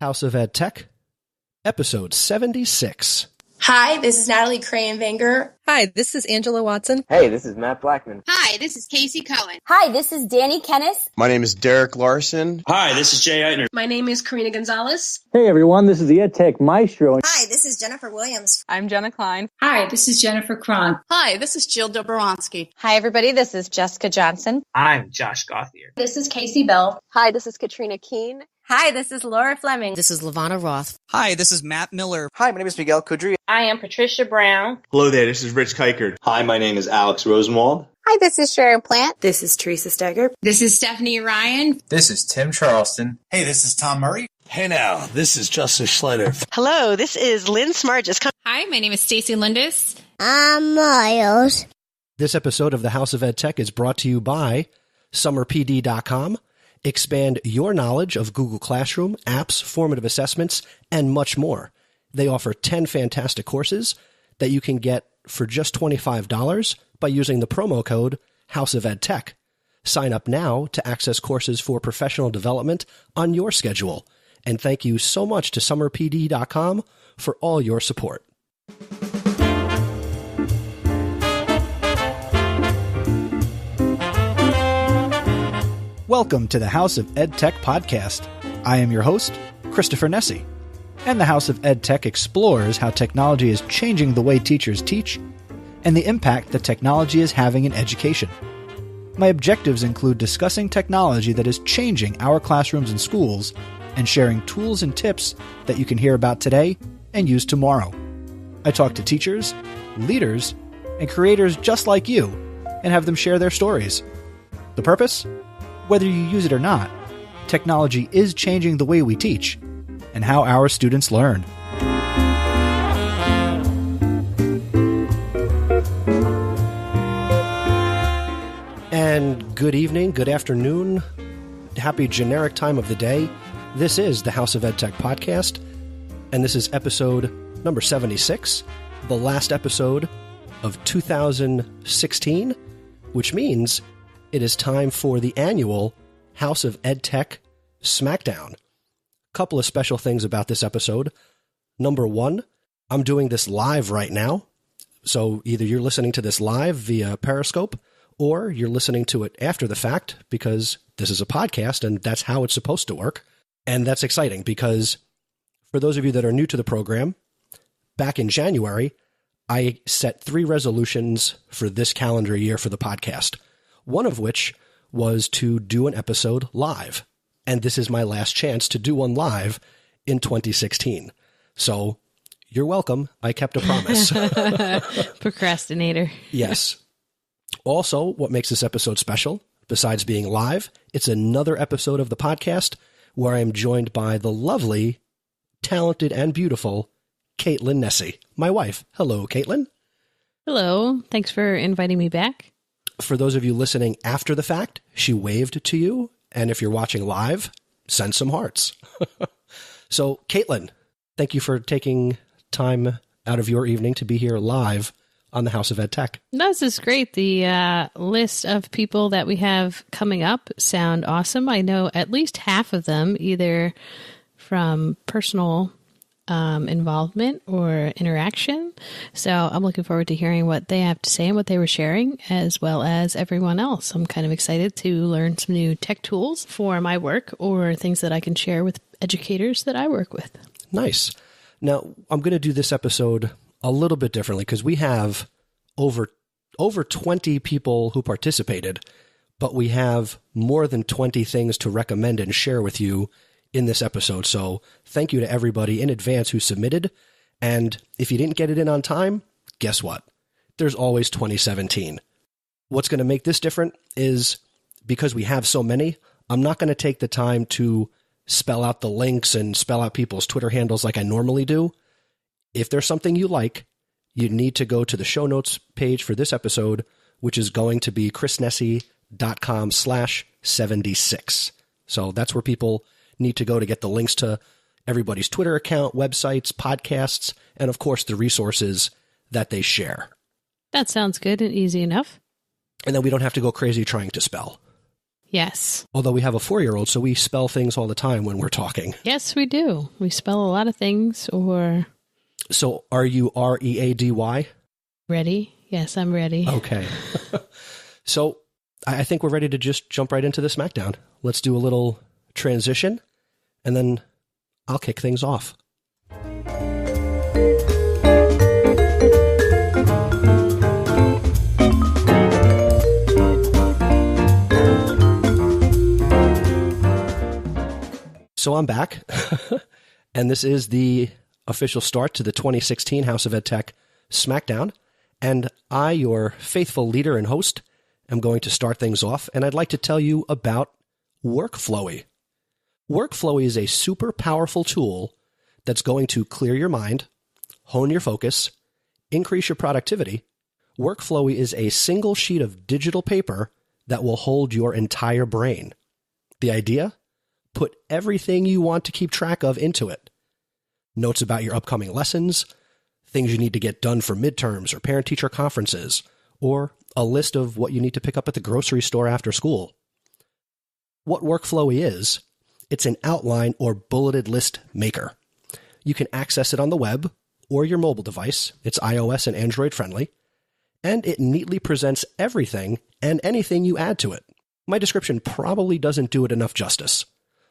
House of EdTech, episode 76. Hi, this is Natalie Crayon-Vanger. Hi, this is Angela Watson. Hey, this is Matt Blackman. Hi, this is Casey Cohen. Hi, this is Danny Kennis. My name is Derek Larson. Hi, this is Jay Eitner. My name is Karina Gonzalez. Hey everyone, this is the EdTech Maestro. Hi, this is Jennifer Williams. I'm Jenna Klein. Hi, this is Jennifer Cron. Hi, this is Jill Dobronsky. Hi everybody, this is Jessica Johnson. I'm Josh Gothier. This is Casey Bell. Hi, this is Katrina Keene. Hi, this is Laura Fleming. This is LaVonna Roth. Hi, this is Matt Miller. Hi, my name is Miguel Kudry. I am Patricia Brown. Hello there, this is Rich Kikert. Hi, my name is Alex Rosenwald. Hi, this is Sharon Plant. This is Teresa Steger. This is Stephanie Ryan. This is Tim Charleston. Hey, this is Tom Murray. Hey now, this is Justice Schleider. Hello, this is Lynn Smargis. Hi, my name is Stacy Lindis. I'm Miles. This episode of the House of EdTech is brought to you by SummerPD.com. Expand your knowledge of Google Classroom, apps, formative assessments, and much more. They offer 10 fantastic courses that you can get for just $25 by using the promo code House of EdTech. Sign up now to access courses for professional development on your schedule. And thank you so much to SummerPD.com for all your support. Welcome to the House of EdTech podcast. I am your host, Christopher Nessie, and the House of EdTech explores how technology is changing the way teachers teach and the impact that technology is having in education. My objectives include discussing technology that is changing our classrooms and schools and sharing tools and tips that you can hear about today and use tomorrow. I talk to teachers, leaders, and creators just like you and have them share their stories. The purpose? Whether you use it or not, technology is changing the way we teach and how our students learn. And good evening, good afternoon, happy generic time of the day. This is the House of EdTech podcast, and this is episode number 76, the last episode of 2016, which means it is time for the annual House of EdTech Smackdown. Couple of special things about this episode. Number one, I'm doing this live right now. So either you're listening to this live via Periscope or you're listening to it after the fact because this is a podcast and that's how it's supposed to work. And that's exciting because for those of you that are new to the program, back in January, I set 3 resolutions for this calendar year for the podcast. One of which was to do an episode live. And this is my last chance to do one live in 2016. So you're welcome. I kept a promise. Procrastinator. Yes. Also, what makes this episode special, besides being live, it's another episode of the podcast where I am joined by the lovely, talented, and beautiful Caitlin Nessie, my wife. Hello, Caitlin. Hello. Thanks for inviting me back. For those of you listening after the fact, she waved to you. And if you're watching live, send some hearts. So, Caitlin, thank you for taking time out of your evening to be here live on the House of EdTech. This is great. The list of people that we have coming up sound awesome. I know at least half of them, either from personal involvement or interaction. So I'm looking forward to hearing what they have to say and what they were sharing, as well as everyone else. I'm kind of excited to learn some new tech tools for my work or things that I can share with educators that I work with. Nice. Now, I'm going to do this episode a little bit differently because we have over 20 people who participated, but we have more than 20 things to recommend and share with you in this episode. So thank you to everybody in advance who submitted. And if you didn't get it in on time, guess what? There's always 2017. What's going to make this different is because we have so many, I'm not going to take the time to spell out the links and spell out people's Twitter handles like I normally do. If there's something you like, you need to go to the show notes page for this episode, which is going to be chrisnessie.com/76. So that's where people need to go to get the links to everybody's Twitter account, websites, podcasts, and of course the resources that they share. That sounds good and easy enough. And then we don't have to go crazy trying to spell. Yes. Although we have a 4-year-old, so we spell things all the time when we're talking. Yes, we do. We spell a lot of things, or... So are you READY? Ready? Yes, I'm ready. Okay. So I think we're ready to just jump right into the Smackdown. Let's do a little transition, and then I'll kick things off. So I'm back, and this is the official start to the 2016 House of EdTech Smackdown, and I, your faithful leader and host, am going to start things off, and I'd like to tell you about Workflowy. Workflowy is a super powerful tool that's going to clear your mind, hone your focus, increase your productivity. Workflowy is a single sheet of digital paper that will hold your entire brain. The idea? Put everything you want to keep track of into it. Notes about your upcoming lessons, things you need to get done for midterms or parent-teacher conferences, or a list of what you need to pick up at the grocery store after school. What Workflowy is, it's an outline or bulleted list maker. You can access it on the web or your mobile device. It's iOS and Android friendly, and it neatly presents everything and anything you add to it. My description probably doesn't do it enough justice.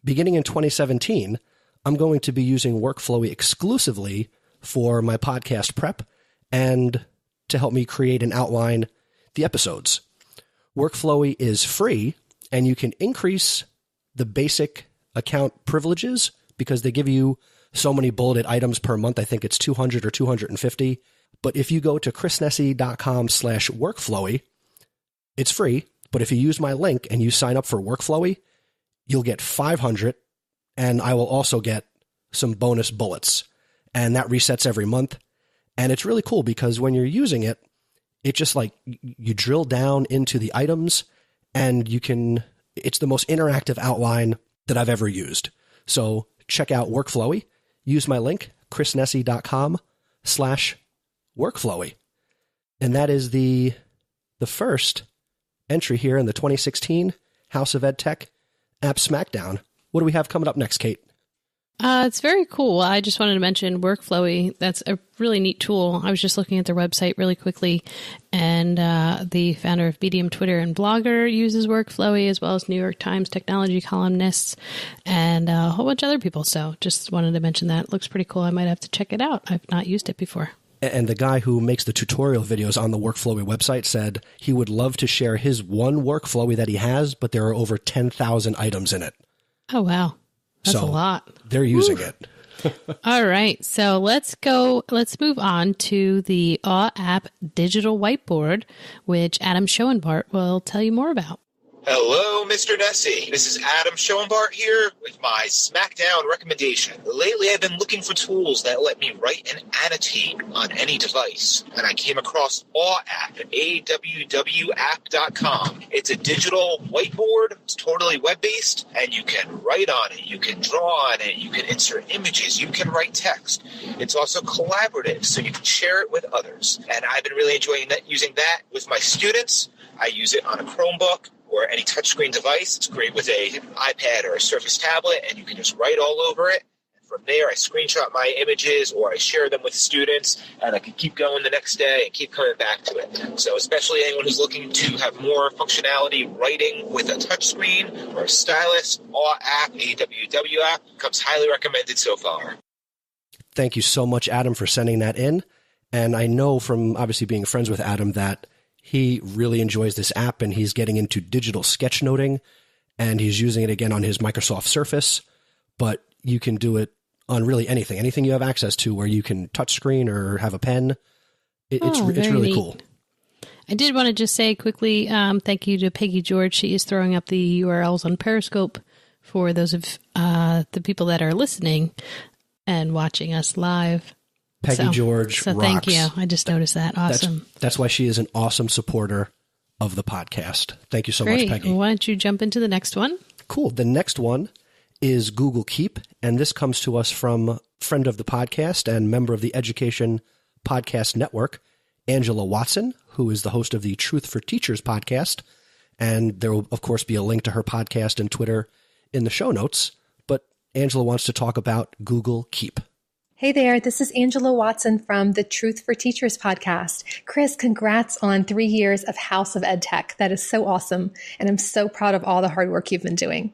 Beginning in 2017, I'm going to be using Workflowy exclusively for my podcast prep and to help me create and outline the episodes. Workflowy is free, and you can increase the basic account privileges because they give you so many bulleted items per month. I think it's 200 or 250. But if you go to chrisnessy.com/workflowy, it's free. But if you use my link and you sign up for Workflowy, you'll get 500, and I will also get some bonus bullets. And that resets every month. And it's really cool because when you're using it, it just like you drill down into the items, and it's the most interactive outline that I've ever used. So check out Workflowy. Use my link, chrisnessy.com/workflowy. And that is the first entry here in the 2016 House of EdTech App Smackdown. What do we have coming up next, Kate? It's very cool. I just wanted to mention Workflowy. That's a really neat tool. I was just looking at their website really quickly, and the founder of Medium, Twitter, and Blogger uses Workflowy, as well as New York Times technology columnists and a whole bunch of other people. So just wanted to mention that. It looks pretty cool. I might have to check it out. I've not used it before. And the guy who makes the tutorial videos on the Workflowy website said he would love to share his one Workflowy that he has, but there are over 10,000 items in it. Oh, wow. That's a lot. They're using it. All right. So let's move on to the app digital whiteboard, which Adam Schoenbart will tell you more about. Hello, Mr. Nessie. This is Adam Schoenbart here with my Smackdown recommendation. Lately, I've been looking for tools that let me write and annotate on any device, and I came across AWApp at awwapp.com. It's a digital whiteboard. It's totally web-based, and you can write on it. You can draw on it. You can insert images. You can write text. It's also collaborative, so you can share it with others. And I've been really enjoying using that with my students. I use it on a Chromebook or any touchscreen device. It's great with an iPad or a Surface tablet, and you can just write all over it. And from there, I screenshot my images or I share them with students, and I can keep going the next day and keep coming back to it. So especially anyone who's looking to have more functionality writing with a touchscreen or a stylus, AWW app comes highly recommended so far. Thank you so much, Adam, for sending that in. And I know from obviously being friends with Adam that he really enjoys this app, and he's getting into digital sketchnoting, and he's using it again on his Microsoft Surface. But you can do it on really anything you have access to, where you can touchscreen or have a pen. It's really cool. I did want to just say quickly, thank you to Peggy George. She is throwing up the URLs on Periscope for those of the people that are listening and watching us live. Peggy George So rocks. thank you. I just noticed that. Awesome. That's why she is an awesome supporter of the podcast. Thank you so Great. much, Peggy. Why don't you jump into the next one? Cool. The next one is Google Keep, and this comes to us from friend of the podcast and member of the Education Podcast Network, Angela Watson, who is the host of the Truth for Teachers podcast. And there will, of course, be a link to her podcast and Twitter in the show notes. But Angela wants to talk about Google Keep. Hey there, this is Angela Watson from the Truth for Teachers podcast. Chris, congrats on 3 years of House of EdTech. That is so awesome, and I'm so proud of all the hard work you've been doing.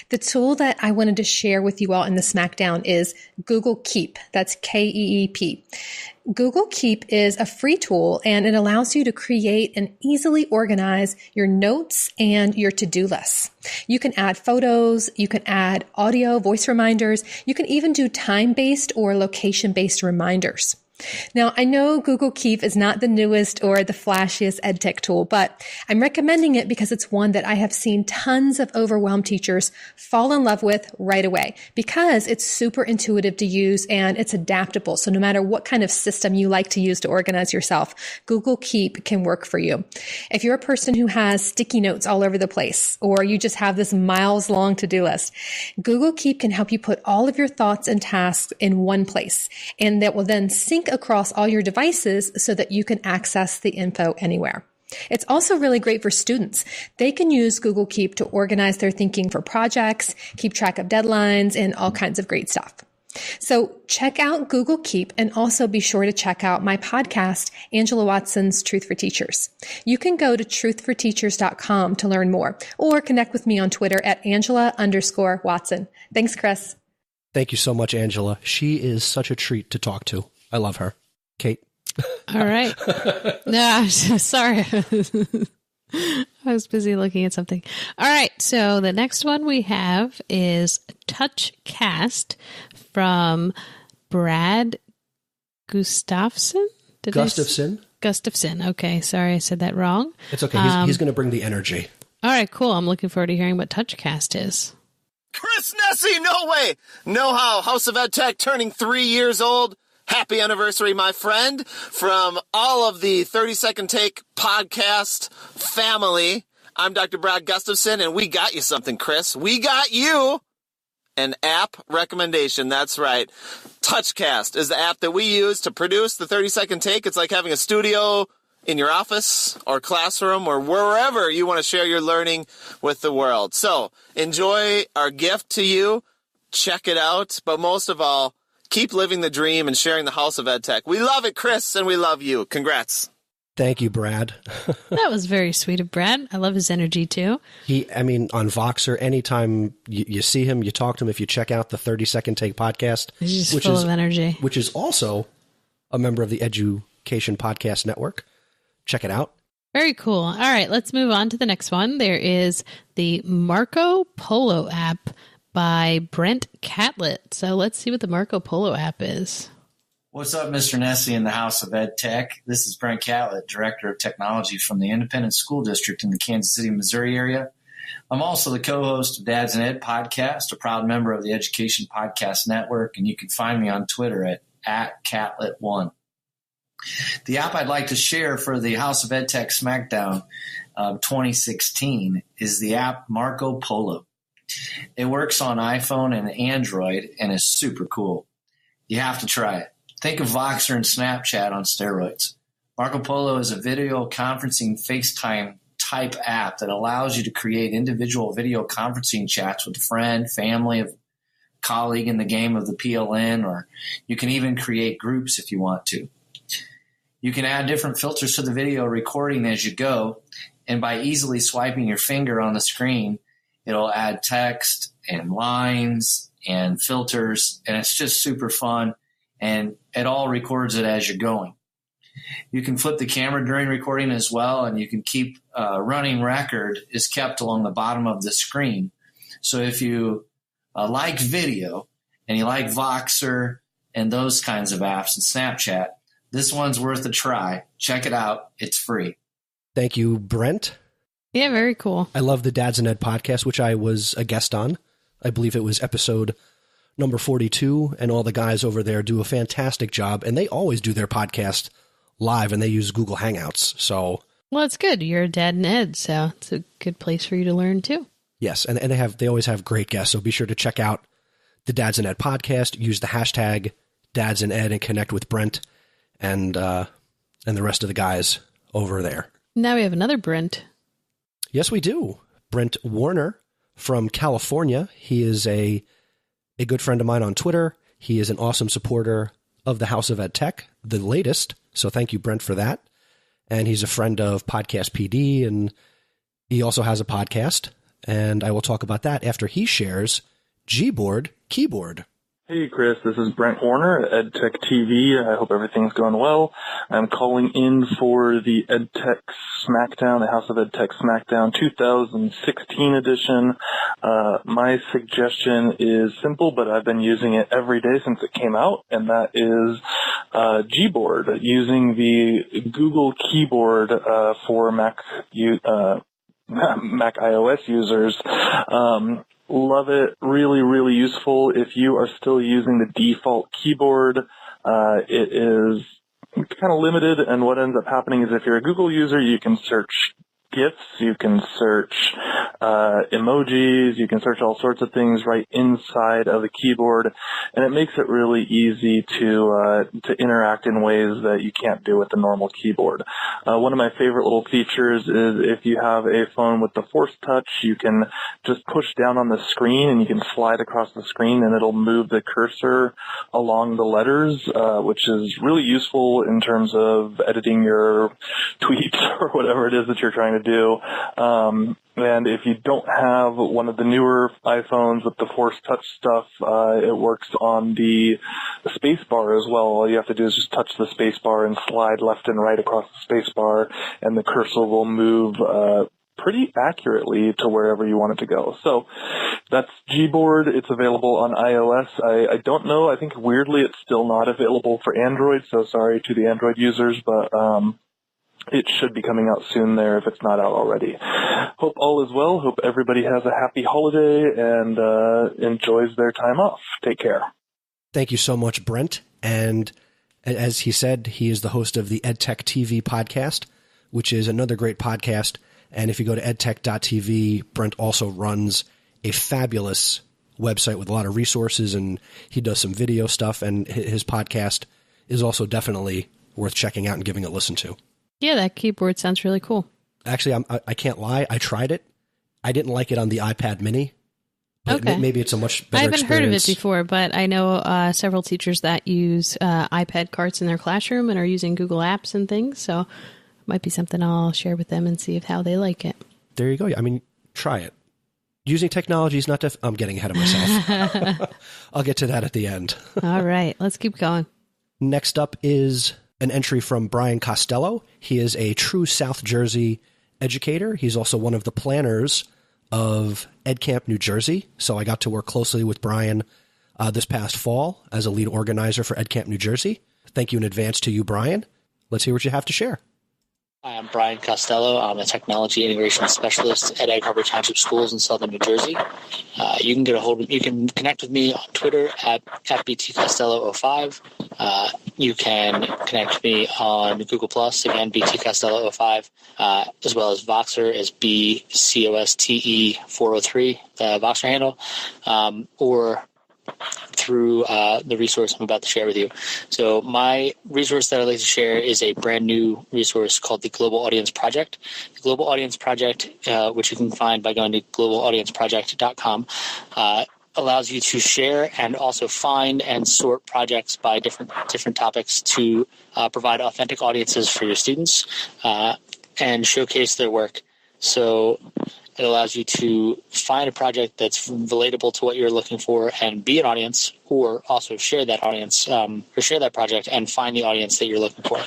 The tool that I wanted to share with you all in the Smackdown is Google Keep. That's Keep. Google Keep is a free tool, and it allows you to create and easily organize your notes and your to-do lists. You can add photos, you can add audio, voice reminders, you can even do time-based or location-based reminders. Now, I know Google Keep is not the newest or the flashiest EdTech tool, but I'm recommending it because it's one that I have seen tons of overwhelmed teachers fall in love with right away because it's super intuitive to use and it's adaptable. So no matter what kind of system you like to use to organize yourself, Google Keep can work for you. If you're a person who has sticky notes all over the place, or you just have this miles long to-do list, Google Keep can help you put all of your thoughts and tasks in one place, and that will then sync across all your devices so that you can access the info anywhere. It's also really great for students. They can use Google Keep to organize their thinking for projects, keep track of deadlines, and all kinds of great stuff. So check out Google Keep, and also be sure to check out my podcast, Angela Watson's Truth for Teachers. You can go to truthforteachers.com to learn more, or connect with me on Twitter at Angela_Watson. Thanks, Chris. Thank you so much, Angela. She is such a treat to talk to. I love her. Kate. All right. No, I'm so sorry. I was busy looking at something. All right. So the next one we have is TouchCast from Brad Gustafson. Gustafson. Okay. Sorry, I said that wrong. It's okay. He's going to bring the energy. All right, cool. I'm looking forward to hearing what TouchCast is. Chris Nessie, no way. No how. House of EdTech turning 3 years old. Happy anniversary, my friend. From all of the 30-Second Take podcast family, I'm Dr. Brad Gustafson, and we got you something, Chris. We got you an app recommendation. That's right. TouchCast is the app that we use to produce the 30-Second Take. It's like having a studio in your office or classroom or wherever you want to share your learning with the world. So enjoy our gift to you. Check it out. But most of all, keep living the dream and sharing the House of EdTech. We love it, Chris, and we love you. Congrats. Thank you, Brad. That was very sweet of Brad. I love his energy, too. On Voxer, anytime you see him, you talk to him, if you check out the 30-Second Take podcast. He's just full of energy. Which is also a member of the Education Podcast Network. Check it out. Very cool. All right, let's move on to the next one. There is the Marco Polo app by Brent Catlett. So let's see what the Marco Polo app is. What's up, Mr. Nessie in the House of EdTech? This is Brent Catlett, Director of Technology from the Independent School District in the Kansas City, Missouri area. I'm also the co-host of Dads and Ed podcast, a proud member of the Education Podcast Network, and you can find me on Twitter at Catlett1. The app I'd like to share for the House of EdTech Smackdown 2016 is the app Marco Polo. It works on iPhone and Android and is super cool. You have to try it. Think of Voxer and Snapchat on steroids. Marco Polo is a video conferencing FaceTime type app that allows you to create individual video conferencing chats with a friend, family, a colleague in the game of the PLN, or you can even create groups if you want to. You can add different filters to the video recording as you go, and by easily swiping your finger on the screen, it'll add text and lines and filters, and it's just super fun, and it all records it as you're going. You can flip the camera during recording as well, and you can keep running record is kept along the bottom of the screen. So if you like video and you like Voxer and those kinds of apps and Snapchat, this one's worth a try. Check it out. It's free. Thank you, Brent. Yeah, very cool. I love the Dads and Ed podcast, which I was a guest on. I believe it was episode number 42, and all the guys over there do a fantastic job, and they always do their podcast live, and they use Google Hangouts. So, well, it's good. You're a Dad and Ed, so it's a good place for you to learn too. Yes, and they always have great guests, so be sure to check out the Dads and Ed podcast. Use the hashtag Dads and Ed and connect with Brent and the rest of the guys over there. Now we have another Brent. Yes, we do. Brent Warner from California. He is a good friend of mine on Twitter. He is an awesome supporter of the House of EdTech, the latest. So thank you, Brent, for that. And he's a friend of Podcast PD, and he also has a podcast. And I will talk about that after he shares Gboard Keyboard. Hey, Chris, this is Brent Warner at EdTech TV. I hope everything's going well. I'm calling in for the EdTech Smackdown, the House of EdTech Smackdown 2016 edition. My suggestion is simple, but I've been using it every day since it came out, and that is Gboard, using the Google keyboard for Mac iOS users. Love it. Really, really useful. If you are still using the default keyboard, it is kind of limited, and what ends up happening is if you're a Google user, you can search GIFs, you can search emojis, you can search all sorts of things right inside of the keyboard, and it makes it really easy to interact in ways that you can't do with the normal keyboard. One of my favorite little features is if you have a phone with the Force Touch, you can just push down on the screen and you can slide across the screen and it'll move the cursor along the letters, which is really useful in terms of editing your tweets or whatever it is that you're trying to do. And if you don't have one of the newer iPhones with the Force Touch stuff, it works on the space bar as well. All you have to do is just touch the space bar and slide left and right across the space bar, and the cursor will move pretty accurately to wherever you want it to go. So that's Gboard. It's available on iOS. I don't know. I think weirdly it's still not available for Android, so sorry to the Android users, but it should be coming out soon there if it's not out already. Hope all is well. Hope everybody has a happy holiday and enjoys their time off. Take care. Thank you so much, Brent. And as he said, he is the host of the EdTech TV podcast, which is another great podcast. And if you go to edtech.tv, Brent also runs a fabulous website with a lot of resources, and he does some video stuff, and his podcast is also definitely worth checking out and giving a listen to. Yeah, that keyboard sounds really cool. Actually, I can't lie. I tried it. I didn't like it on the iPad mini. But okay. Maybe it's a much better experience. I haven't heard of it before, but I know several teachers that use iPad carts in their classroom and are using Google Apps and things. So it might be something I'll share with them and see how they like it. There you go. I mean, try it. Using technology is not I'm getting ahead of myself. I'll get to that at the end. All right. Let's keep going. Next up is an entry from Brian Costello. He is a true South Jersey educator. He's also one of the planners of EdCamp New Jersey. So I got to work closely with Brian this past fall as a lead organizer for EdCamp New Jersey. Thank you in advance to you, Brian. Let's hear what you have to share. Hi, I'm Brian Costello. I'm a technology integration specialist at Egg Harbor Township Schools in southern New Jersey. You can connect with me on Twitter at BTCostello05. You can connect with me on Google Plus, again, BTCostello05, as well as Voxer is BCOSTE403, the Voxer handle, or through the resource I'm about to share with you. So my resource that I'd like to share is a brand new resource called the Global Audience Project. The Global Audience Project, which you can find by going to globalaudienceproject.com, allows you to share and also find and sort projects by different topics to provide authentic audiences for your students and showcase their work. So it allows you to find a project that's relatable to what you're looking for and be an audience, or also share that audience or share that project and find the audience that you're looking for.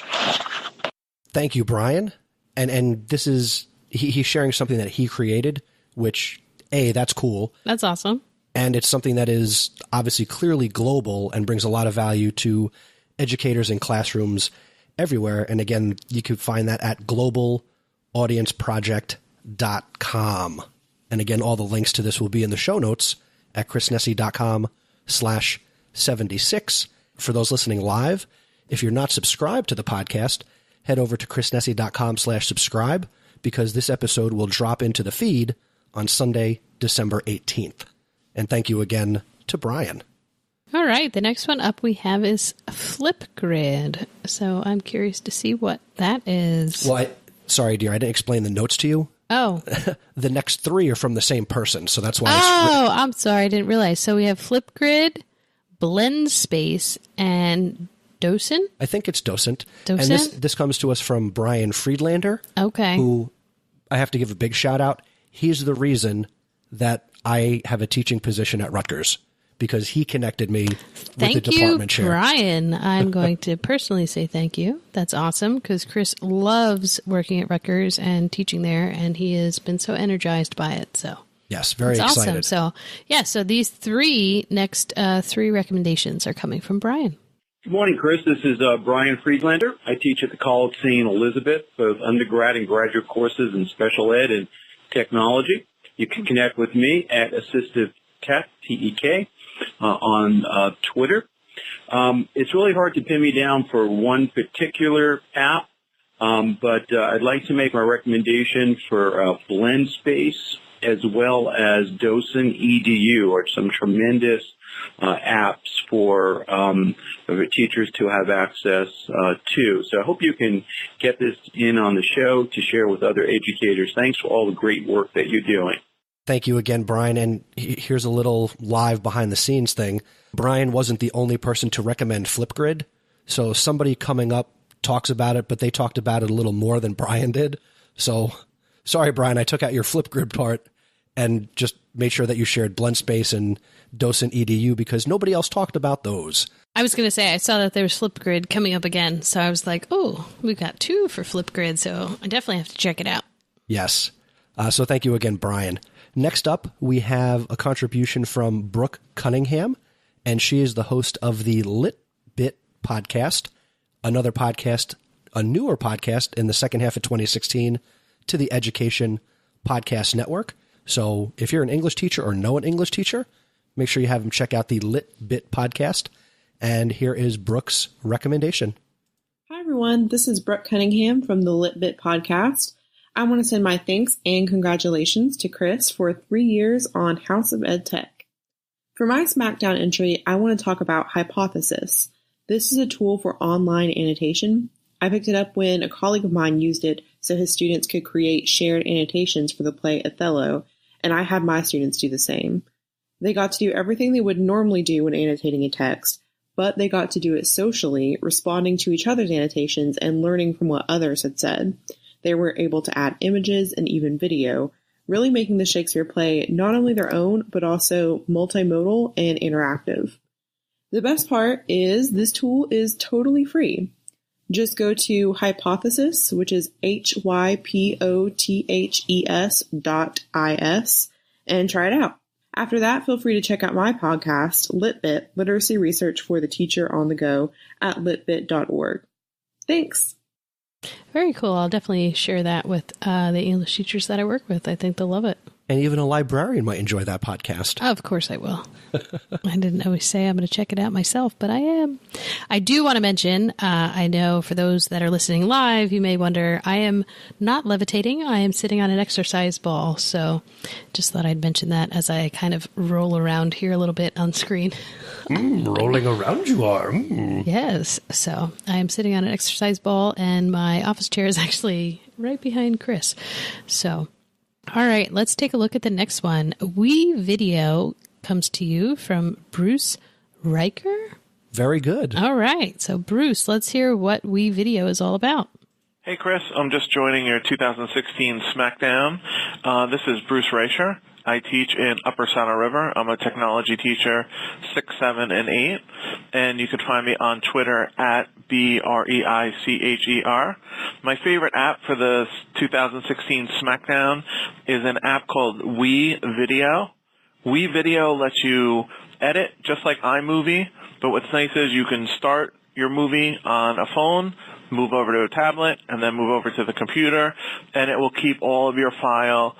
Thank you, Brian. And this is, he's sharing something that he created, which, that's cool. That's awesome. And it's something that is obviously clearly global and brings a lot of value to educators in classrooms everywhere. And again, you can find that at globalaudienceproject.com. And again, all the links to this will be in the show notes at chrisnessy.com/76. For those listening live, if you're not subscribed to the podcast, head over to chrisnessy.com/subscribe, because this episode will drop into the feed on Sunday, December 18th. And thank you again to Brian. All right. The next one up we have is Flipgrid. So I'm curious to see what that is. Well, sorry, dear, I didn't explain the notes to you. Oh. The next 3 are from the same person, so that's why I'm sorry. I didn't realize. So we have Flipgrid, BlendSpace, and Docent? I think it's Docent. Docent? And this comes to us from Brian Friedlander. Okay. Who I have to give a big shout out. He's the reason that I have a teaching position at Rutgers, because he connected me with the department chair. Thank you, Brian. I'm going to personally say thank you. That's awesome, because Chris loves working at Rutgers and teaching there, and he has been so energized by it. So yes, very Awesome. excited. So these next three recommendations are coming from Brian. Good morning, Chris. This is Brian Friedlander. I teach at the College of St. Elizabeth, both undergrad and graduate courses in special ed and technology. You can connect with me at Assistive Tech, TEK, on Twitter. It's really hard to pin me down for one particular app, but I'd like to make my recommendation for BlendSpace as well as Docent EDU, are some tremendous apps for teachers to have access to. So I hope you can get this in on the show to share with other educators. Thanks for all the great work that you're doing. Thank you again, Brian. And here's a little live behind the scenes thing. Brian wasn't the only person to recommend Flipgrid. So somebody coming up talks about it, but they talked about it a little more than Brian did. So sorry, Brian, I took out your Flipgrid part and just made sure that you shared BlendSpace and Docent EDU because nobody else talked about those. I was going to say, I saw that there was Flipgrid coming up again. So I was like, oh, we've got 2 for Flipgrid. So I definitely have to check it out. Yes. So thank you again, Brian. Next up, we have a contribution from Brooke Cunningham, and she is the host of the LitBit podcast, a newer podcast in the second half of 2016 to the Education Podcast Network. So if you're an English teacher or know an English teacher, make sure you have them check out the LitBit podcast. And here is Brooke's recommendation. Hi, everyone. This is Brooke Cunningham from the LitBit podcast. I want to send my thanks and congratulations to Chris for 3 years on House of EdTech. For my Smackdown entry, I want to talk about Hypothesis. This is a tool for online annotation. I picked it up when a colleague of mine used it so his students could create shared annotations for the play Othello, and I had my students do the same. They got to do everything they would normally do when annotating a text, but they got to do it socially, responding to each other's annotations and learning from what others had said. They were able to add images and even video, really making the Shakespeare play not only their own, but also multimodal and interactive. The best part is this tool is totally free. Just go to Hypothesis, which is hypotheses.is, and try it out. After that, feel free to check out my podcast, LitBit, Literacy Research for the Teacher on the Go, at litbit.org. Thanks. Very cool. I'll definitely share that with the English teachers that I work with. I think they'll love it. And even a librarian might enjoy that podcast. Of course I will. I didn't always say I'm going to check it out myself, but I am. I do want to mention, I know for those that are listening live, you may wonder, I am not levitating. I am sitting on an exercise ball. So just thought I'd mention that as I kind of roll around here a little bit on screen. Rolling around you are. Yes. So I am sitting on an exercise ball and my office chair is actually right behind Chris. So, all right, let's take a look at the next one. WeVideo comes to you from Bruce Riker. Very good. All right. So, Bruce, let's hear what WeVideo is all about. Hey, Chris. I'm just joining your 2016 Smackdown. This is Bruce Riker. I teach in Upper Saddle River. I'm a technology teacher, 6, 7, and 8. And you can find me on Twitter at BREICHER. My favorite app for the 2016 Smackdown is an app called WeVideo. WeVideo lets you edit just like iMovie, but what's nice is you can start your movie on a phone, move over to a tablet, and then move over to the computer, and it will keep all of your file.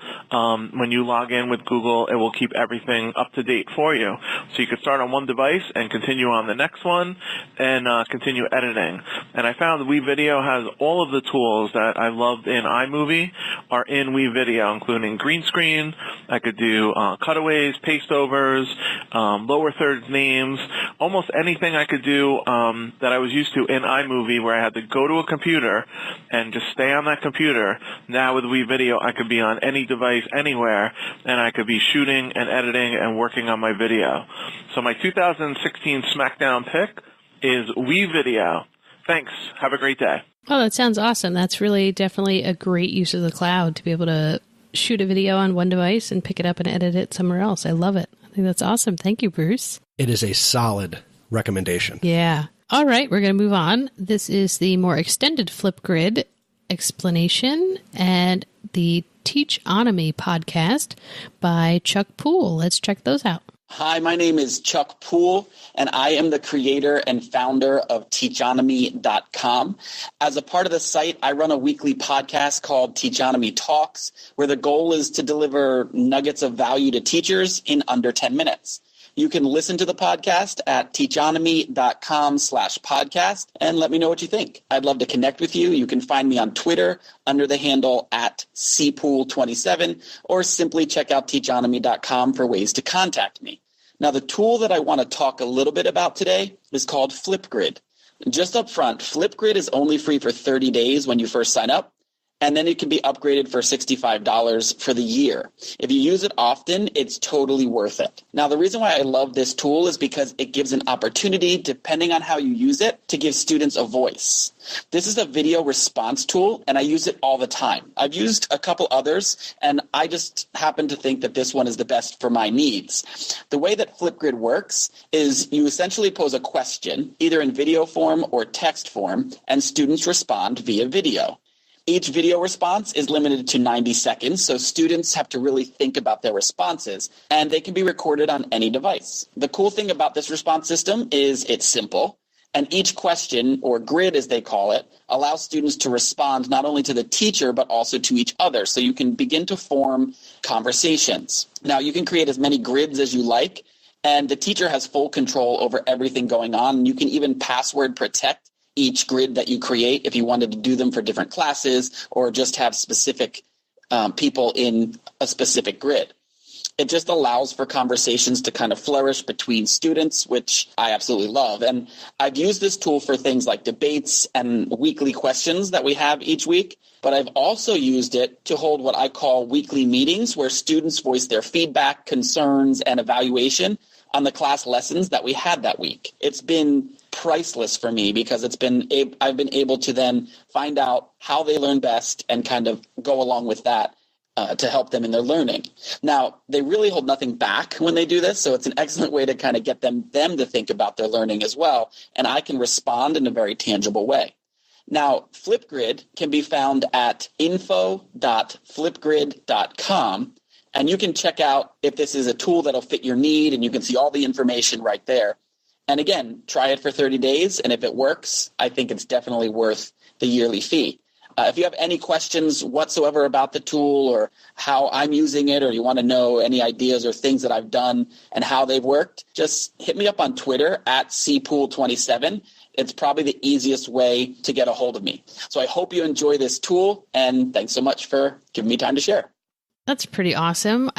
When you log in with Google, it will keep everything up to date for you. So you can start on one device and continue on the next one and continue editing. And I found WeVideo has all of the tools that I loved in iMovie are in WeVideo, including green screen. I could do cutaways, paste overs, lower thirds names, almost anything I could do that I was used to in iMovie where I had to go go to a computer and just stay on that computer. Now with WeVideo, I could be on any device anywhere, and I could be shooting and editing and working on my video. So my 2016 Smackdown pick is WeVideo. Thanks. Have a great day. Oh, that sounds awesome. That's really definitely a great use of the cloud to be able to shoot a video on one device and pick it up and edit it somewhere else. I love it. I think that's awesome. Thank you, Bruce. It is a solid recommendation. Yeah. All right, we're going to move on. This is the more extended Flipgrid explanation and the Teachonomy podcast by Chuck Poole. Let's check those out. Hi, my name is Chuck Poole, and I am the creator and founder of Teachonomy.com. As a part of the site, I run a weekly podcast called Teachonomy Talks, where the goal is to deliver nuggets of value to teachers in under 10 minutes. You can listen to the podcast at teachonomy.com/podcast and let me know what you think. I'd love to connect with you. You can find me on Twitter under the handle at cpool27 or simply check out teachonomy.com for ways to contact me. Now, the tool that I want to talk a little bit about today is called Flipgrid. Just up front, Flipgrid is only free for 30 days when you first sign up, and then it can be upgraded for $65 for the year. If you use it often, it's totally worth it. Now, the reason why I love this tool is because it gives an opportunity, depending on how you use it, to give students a voice. This is a video response tool, and I use it all the time. I've used a couple others, and I just happen to think that this one is the best for my needs. The way that Flipgrid works is you essentially pose a question, either in video form or text form, and students respond via video. Each video response is limited to 90 seconds, so students have to really think about their responses, and they can be recorded on any device. The cool thing about this response system is it's simple, and each question, or grid as they call it, allows students to respond not only to the teacher, but also to each other, so you can begin to form conversations. Now, you can create as many grids as you like, and the teacher has full control over everything going on. You can even password protect each grid that you create if you wanted to do them for different classes or just have specific people in a specific grid. It just allows for conversations to kind of flourish between students, which I absolutely love. And I've used this tool for things like debates and weekly questions that we have each week, but I've also used it to hold what I call weekly meetings where students voice their feedback, concerns, and evaluation on the class lessons that we had that week. It's been priceless for me because I've been able to then find out how they learn best and kind of go along with that to help them in their learning. Now, they really hold nothing back when they do this, so it's an excellent way to kind of get them to think about their learning as well, and I can respond in a very tangible way. Now, Flipgrid can be found at info.flipgrid.com, and you can check out if this is a tool that'll fit your need, and you can see all the information right there. And again, try it for 30 days, and if it works, I think it's definitely worth the yearly fee. If you have any questions whatsoever about the tool or how I'm using it, or you want to know any ideas or things that I've done and how they've worked, just hit me up on Twitter at cpool27. It's probably the easiest way to get a hold of me. So I hope you enjoy this tool, and thanks so much for giving me time to share. That's pretty awesome.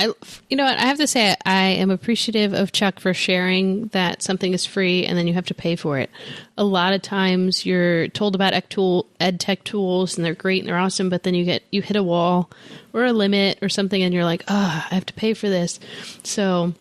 You know what? I have to say, I am appreciative of Chuck for sharing that something is free and then you have to pay for it. A lot of times you're told about EdTech tools and they're great and they're awesome, but then you hit a wall or a limit or something and you're like, I have to pay for this. So,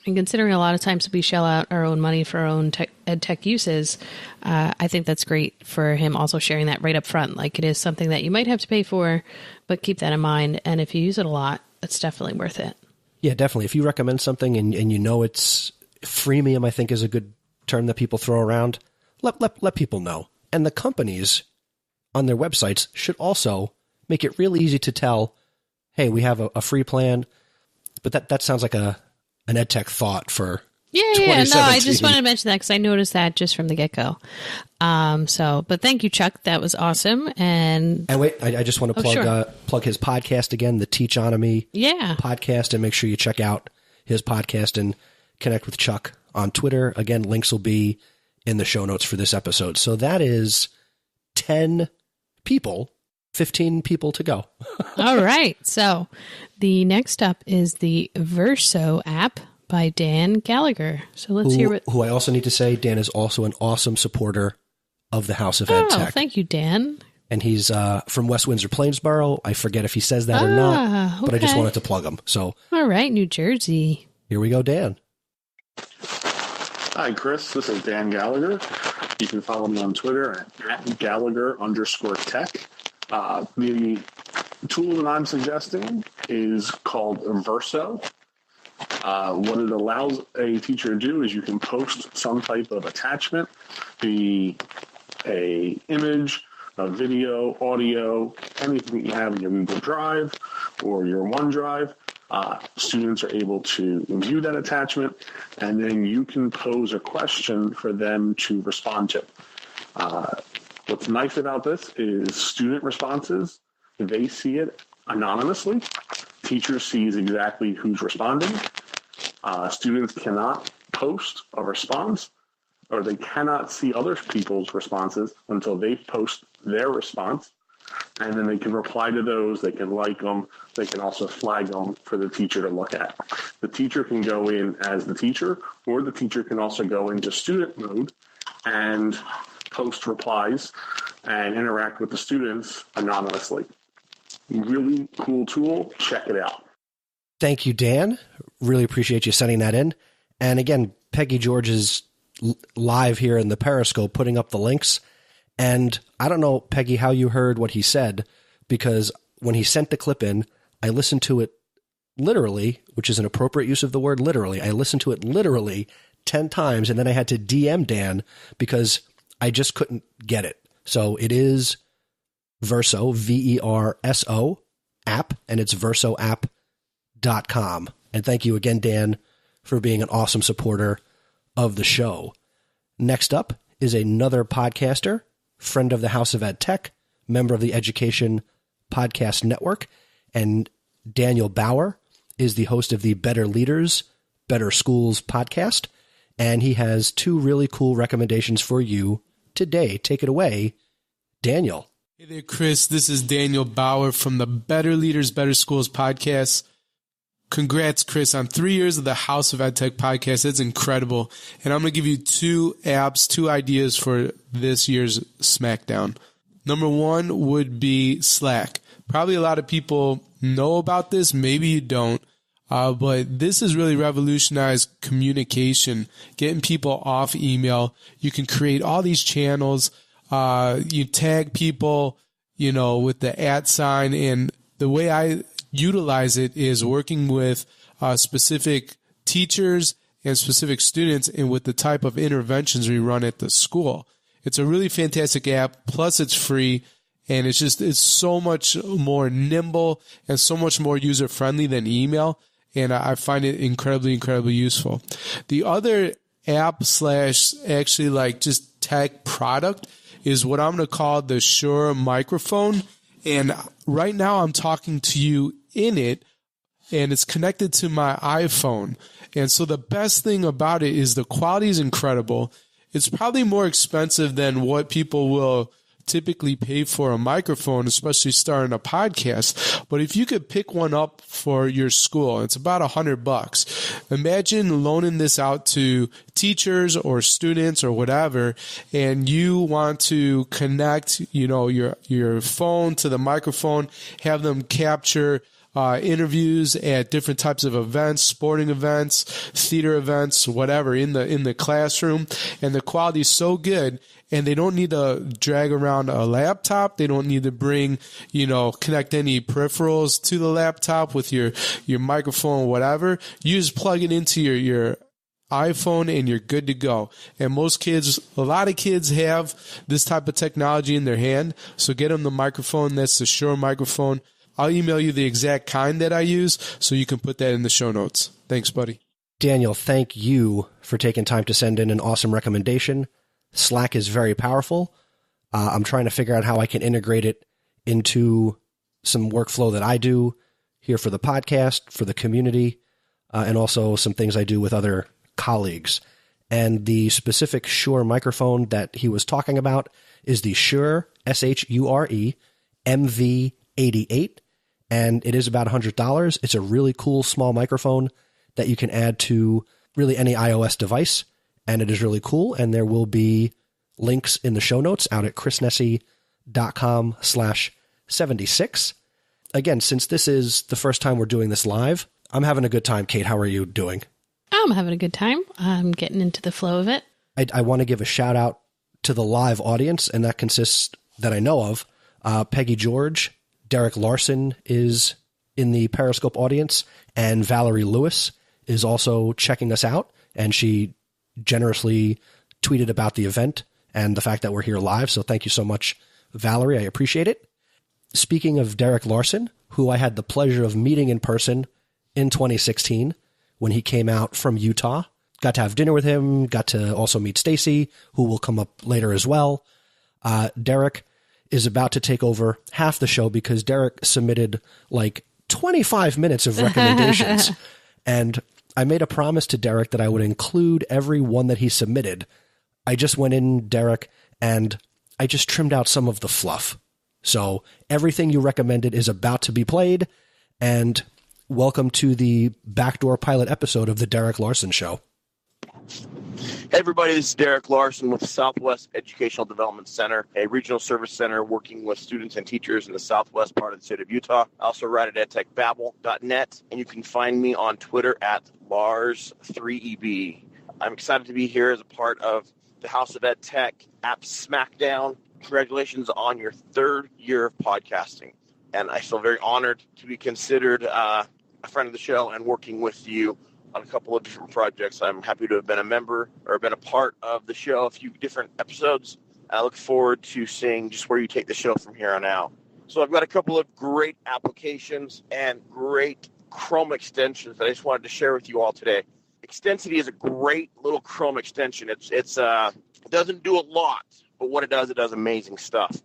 and considering a lot of times we shell out our own money for our own EdTech uses, I think that's great for him also sharing that right up front. Like, it is something that you might have to pay for, but keep that in mind. And if you use it a lot, it's definitely worth it. Yeah, definitely. If you recommend something and you know it's freemium, I think is a good term that people throw around, let people know. And the companies on their websites should also make it really easy to tell, hey, we have a free plan. But that sounds like an EdTech thought for 2017. No, I just wanted to mention that because I noticed that just from the get-go. But thank you, Chuck. That was awesome. And wait, I just want to plug his podcast again, the Teachonomy podcast, and make sure you check out his podcast and connect with Chuck on Twitter. Again, links will be in the show notes for this episode. So that is 10 people, 15 people to go. All right. So the next up is the Verso app by Dan Gallagher. So let's hear what... Who I also need to say, Dan is also an awesome supporter of the House of Oh, EdTech. thank you, Dan. And he's from West Windsor, Plainsboro. I forget if he says that or not, but I just wanted to plug him. So, all right, New Jersey. Here we go, Dan. Hi, Chris. This is Dan Gallagher. You can follow me on Twitter at Gallagher_tech. The tool that I'm suggesting is called Verso. What it allows a teacher to do is you can post some type of attachment, be a image, a video, audio, anything that you have in your Google Drive or your OneDrive. Students are able to view that attachment, and then you can pose a question for them to respond to. What's nice about this is student responses, they see it anonymously. Teacher sees exactly who's responding. Students cannot post a response, or they cannot see other people's responses until they post their response. And then they can reply to those, they can like them, they can also flag them for the teacher to look at. The teacher can go in as the teacher, or the teacher can also go into student mode and post replies and interact with the students anonymously. Really cool tool. Check it out. Thank you, Dan. Really appreciate you sending that in. And again, Peggy George is live here in the Periscope putting up the links. And I don't know, Peggy, how you heard what he said, because when he sent the clip in, I listened to it literally, which is an appropriate use of the word literally. I listened to it literally 10 times, and then I had to DM Dan because I just couldn't get it. So it is Verso, Verso app, and it's versoapp.com. And thank you again, Dan, for being an awesome supporter of the show. Next up is another podcaster, friend of the House of EdTech, member of the Education Podcast Network, and Daniel Bauer is the host of the Better Leaders, Better Schools podcast, and he has 2 really cool recommendations for you today. Take it away, Daniel. Hey there, Chris. This is Daniel Bauer from the Better Leaders, Better Schools podcast. Congrats, Chris, on 3 years of the House of EdTech podcast. It's incredible. And I'm going to give you 2 apps, 2 ideas for this year's Smackdown. Number 1 would be Slack. Probably a lot of people know about this. Maybe you don't. But this has really revolutionized communication, getting people off email. You can create all these channels. You tag people, with the @ and the way I utilize it is working with specific teachers and specific students and with the type of interventions we run at the school. It's a really fantastic app. Plus it's free, and it's so much more nimble and so much more user friendly than email. And I find it incredibly, incredibly useful. The other app / actually like just tech product is what I'm going to call the Shure microphone. And right now I'm talking to you in it, and it's connected to my iPhone. And so the best thing about it is the quality is incredible. It's probably more expensive than what people will typically pay for a microphone, especially starting a podcast. But if you could pick one up for your school, it's about $100. Imagine loaning this out to teachers or students or whatever, and you want to connect, your phone to the microphone, have them capture interviews at different types of events, sporting events, theater events, whatever, in the classroom. And the quality is so good, and they don't need to drag around a laptop. They don't need to bring, connect any peripherals to the laptop with your microphone, whatever. You just plug it into your iPhone and you're good to go. And a lot of kids have this type of technology in their hand. So get them the microphone. That's the Shure microphone. I'll email you the exact kind that I use so you can put that in the show notes. Thanks, buddy. Daniel, thank you for taking time to send in an awesome recommendation. Slack is very powerful. I'm trying to figure out how I can integrate it into some workflow that I do here for the podcast, for the community, and also some things I do with other colleagues. And the specific Shure microphone that he was talking about is the Shure, Shure, MV88. And it is about $100. It's a really cool small microphone that you can add to really any iOS device. And it is really cool. And there will be links in the show notes out at chrisnessy.com/76. Again, since this is the first time we're doing this live, I'm having a good time. Kate, how are you doing? I'm having a good time. I'm getting into the flow of it. I want to give a shout out to the live audience, and that consists, that I know of, Peggy George, Derek Larson is in the Periscope audience, and Valerie Lewis is also checking us out, and she generously tweeted about the event and the fact that we're here live. So thank you so much, Valerie. I appreciate it. Speaking of Derek Larson, who I had the pleasure of meeting in person in 2016 when he came out from Utah, got to have dinner with him, got to also meet Stacy, who will come up later as well. Derek is about to take over half the show because Derek submitted like 25 minutes of recommendations. And I made a promise to Derek that I would include every one that he submitted. I just went in, Derek, and I just trimmed out some of the fluff. So everything you recommended is about to be played, and welcome to the backdoor pilot episode of the Derek Larson Show. Hey everybody, this is Derek Larson with Southwest Educational Development Center, a regional service center working with students and teachers in the southwest part of the state of Utah. I also write at edtechbabble.net, and you can find me on Twitter at Lars3EB. I'm excited to be here as a part of the House of EdTech app Smackdown. Congratulations on your third year of podcasting. And I feel very honored to be considered a friend of the show and working with you on a couple of different projects. I'm happy to have been a member or been a part of the show a few different episodes. I look forward to seeing just where you take the show from here on out. So I've got a couple of great applications and great Chrome extensions that I just wanted to share with you all today. Extensity is a great little Chrome extension. It doesn't do a lot, but what it does amazing stuff.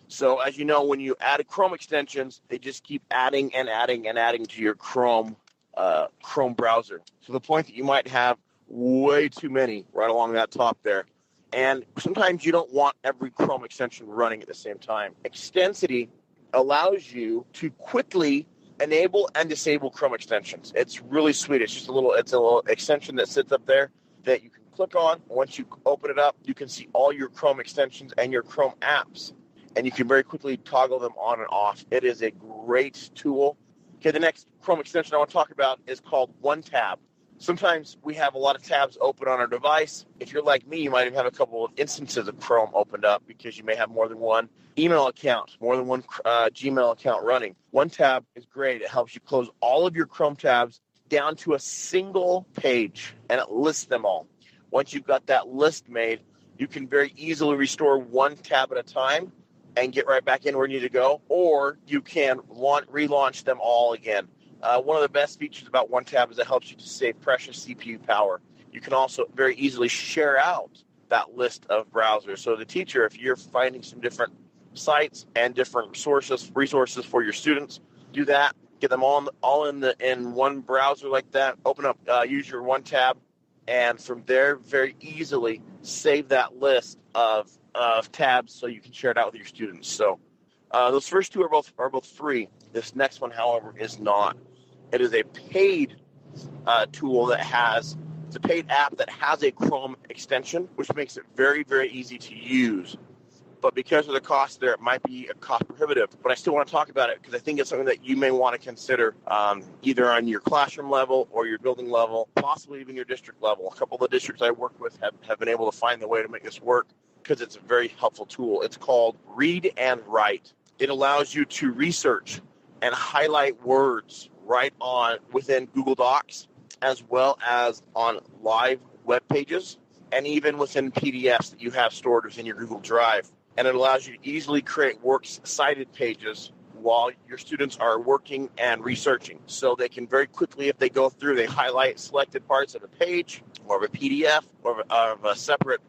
So as you know, when you add Chrome extensions, they just keep adding and adding and adding to your Chrome browser, to the point that you might have way too many right along that top there. And sometimes you don't want every Chrome extension running at the same time. Extensity allows you to quickly enable and disable Chrome extensions. It's really sweet. It's a little extension that sits up there that you can click on. Once you open it up, you can see all your Chrome extensions and your Chrome apps, and you can very quickly toggle them on and off. It is a great tool. Okay, the next Chrome extension I want to talk about is called One Tab. Sometimes we have a lot of tabs open on our device. If you're like me, you might have a couple of instances of Chrome opened up because you may have more than one email account, more than one Gmail account running. One Tab is great. It helps you close all of your Chrome tabs down to a single page, and it lists them all. Once you've got that list made, you can very easily restore one tab at a time and get right back in where you need to go, or you can relaunch them all again. One of the best features about One Tab is it helps you to save precious CPU power. You can also very easily share out that list of browsers. So the teacher, if you're finding some different sites and different resources for your students, do that. Get them all in one browser like that. Open up, use your One Tab, and from there, very easily save that list of tabs so you can share it out with your students. So those first two are both free. This next one, however, is not. It is a paid tool it's a paid app that has a Chrome extension, which makes it very, very easy to use. But because of the cost there, it might be cost prohibitive. But I still want to talk about it because I think it's something that you may want to consider either on your classroom level or your building level, possibly even your district level. A couple of the districts I work with have been able to find the way to make this work because it's a very helpful tool. It's called Read and Write. It allows you to research and highlight words right on within Google Docs, as well as on live web pages, and even within PDFs that you have stored within your Google Drive. And it allows you to easily create works cited pages while your students are working and researching. So they can very quickly, if they go through, they highlight selected parts of a page or of a PDF or of a separate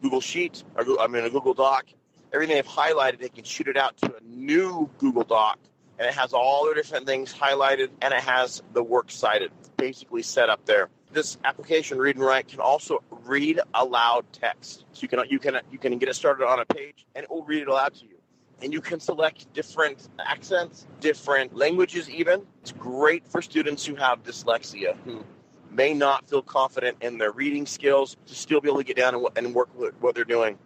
Google Sheet, a Google Doc. Everything they've highlighted, they can shoot it out to a new Google Doc, and it has all the different things highlighted, and it has the work cited, basically set up there. This application, Read and Write, can also read aloud text. So you can get it started on a page, and it will read it aloud to you. And you can select different accents, different languages even. It's great for students who have dyslexia, who may not feel confident in their reading skills, to still be able to get down and work with what they're doing.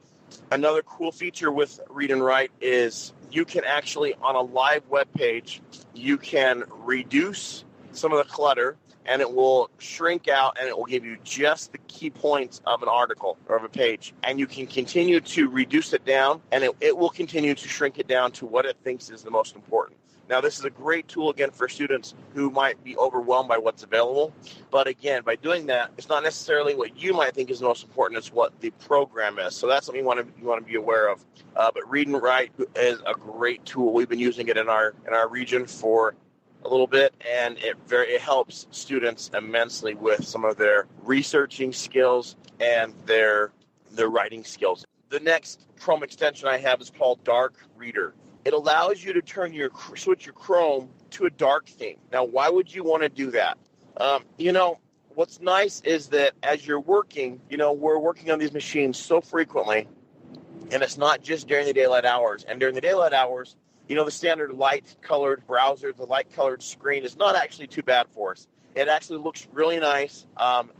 Another cool feature with Read and Write is you can actually, on a live web page, you can reduce some of the clutter, and it will shrink out, and it will give you just the key points of an article or of a page. And you can continue to reduce it down, and it will continue to shrink it down to what it thinks is the most important. Now, this is a great tool, again, for students who might be overwhelmed by what's available. But again, by doing that, it's not necessarily what you might think is the most important. It's what the program is. So that's something you want to be aware of. But Read and Write is a great tool. We've been using it in our region for a little bit, and it helps students immensely with some of their researching skills and their writing skills. The next Chrome extension I have is called Dark Reader. It allows you to switch your Chrome to a dark theme. Now, why would you want to do that? What's nice is that as you're working, we're working on these machines so frequently, and it's not just during the daylight hours. And during the daylight hours, the standard light-colored browser, the light-colored screen is not actually too bad for us. It actually looks really nice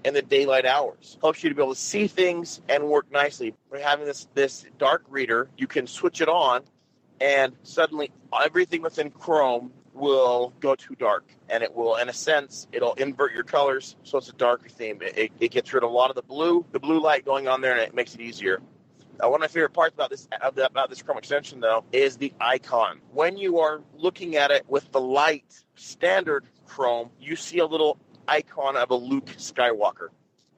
in the daylight hours. Helps you to be able to see things and work nicely. By having this dark reader, you can switch it on, and suddenly everything within Chrome will go to dark. And it will, in a sense, it'll invert your colors, so it's a darker theme. It gets rid of a lot of the blue light going on there, and it makes it easier. One of my favorite parts about this Chrome extension, though, is the icon. When you are looking at it with the light standard Chrome, you see a little icon of a Luke Skywalker.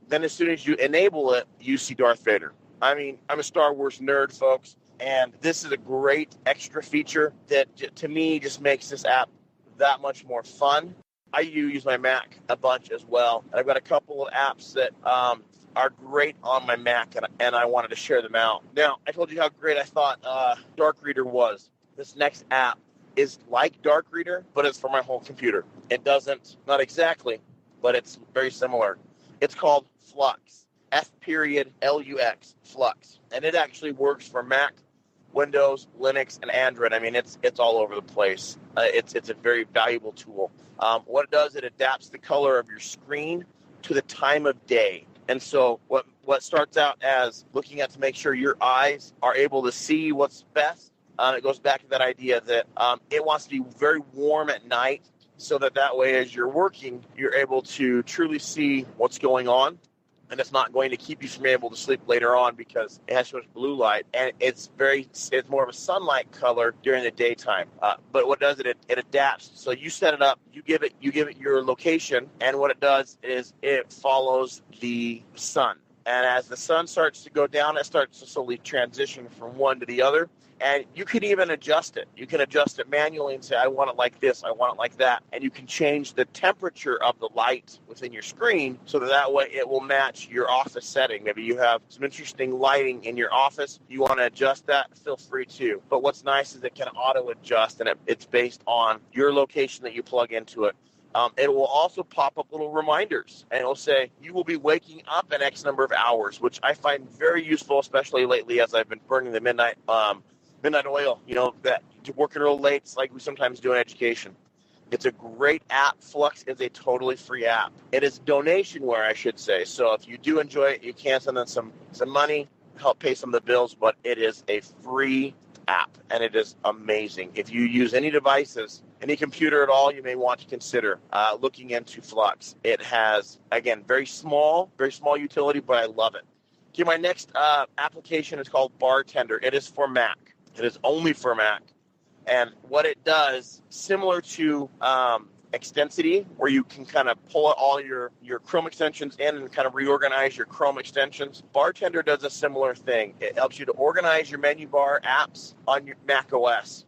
Then as soon as you enable it, you see Darth Vader. I mean, I'm a Star Wars nerd, folks, and this is a great extra feature that, to me, just makes this app that much more fun. I use my Mac a bunch as well, and I've got a couple of apps that are great on my Mac, and I wanted to share them out. Now, I told you how great I thought Dark Reader was. This next app is like Dark Reader, but it's for my whole computer. It doesn't, not exactly, but it's very similar. It's called Flux, F.LUX, Flux. And it actually works for Mac, Windows, Linux, and Android. I mean, it's all over the place. It's a very valuable tool. What it does, it adapts the color of your screen to the time of day. And so what starts out as looking at to make sure your eyes are able to see what's best, it goes back to that idea that it wants to be very warm at night so that way as you're working, you're able to truly see what's going on. And it's not going to keep you from being able to sleep later on because it has so much blue light, and it's more of a sunlight color during the daytime. But what it does, it adapts. So you set it up, you give it your location, and what it does is it follows the sun. And as the sun starts to go down, it starts to slowly transition from one to the other. And you can even adjust it. You can adjust it manually and say, I want it like this, I want it like that. And you can change the temperature of the light within your screen so that way it will match your office setting. Maybe you have some interesting lighting in your office. You want to adjust that, feel free to. But what's nice is it can auto-adjust, and it's based on your location that you plug into it. It will also pop up little reminders, and it'll say, you will be waking up in X number of hours, which I find very useful, especially lately as I've been burning the midnight oil, that working real late, it's like we sometimes do in education. It's a great app. Flux is a totally free app. It is donationware, I should say. So if you do enjoy it, you can send them some money, help pay some of the bills, but it is a free app, and it is amazing. If you use any devices, any computer at all, you may want to consider looking into Flux. It has, again, very small utility, but I love it. Okay, my next application is called Bartender. It is for Mac. It is only for Mac. And what it does, similar to Extensity, where you can kind of pull all your Chrome extensions in and kind of reorganize your Chrome extensions, Bartender does a similar thing. It helps you to organize your menu bar apps on your Mac OS.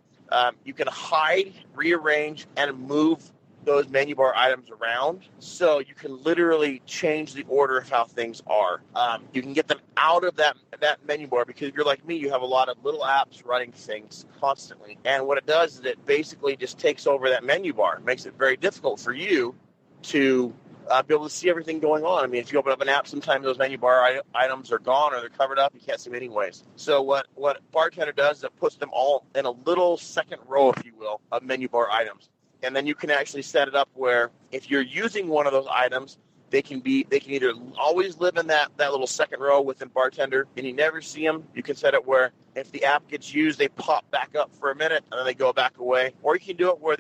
You can hide, rearrange, and move those menu bar items around, so you can literally change the order of how things are. You can get them out of that menu bar, because if you're like me, you have a lot of little apps running things constantly. And what it does is it basically just takes over that menu bar. It makes it very difficult for you to be able to see everything going on. I mean, if you open up an app, sometimes those menu bar items are gone or they're covered up. You can't see them anyways. So what Bartender does is it puts them all in a little second row, if you will, of menu bar items. And then you can actually set it up where if you're using one of those items, They can either always live in that little second row within bartender and you never see them. You can set it where if the app gets used, they pop back up for a minute and then they go back away. Or you can do it where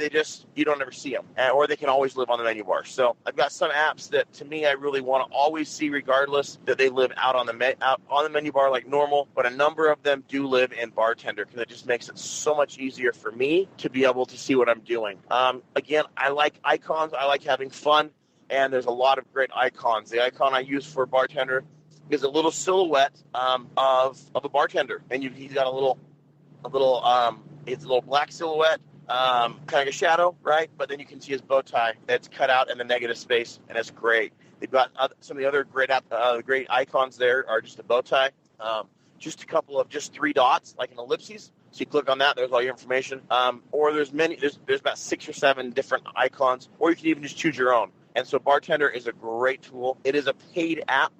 you don't ever see them, or they can always live on the menu bar. So I've got some apps that to me I really want to always see, regardless that they live out on the menu bar like normal. But a number of them do live in bartender because it just makes it so much easier for me to be able to see what I'm doing. Again, I like icons. I like having fun. And there's a lot of great icons. The icon I use for bartender is a little silhouette of a bartender, and he's got a little black silhouette, kind of like a shadow, right? But then you can see his bow tie that's cut out in the negative space, and it's great. They've got some of the other great icons there are just a bow tie, just a couple of just 3 dots, like an ellipses. So you click on that, there's all your information. Or there's about 6 or 7 different icons, or you can even just choose your own. And so Bartender is a great tool. It is a paid app,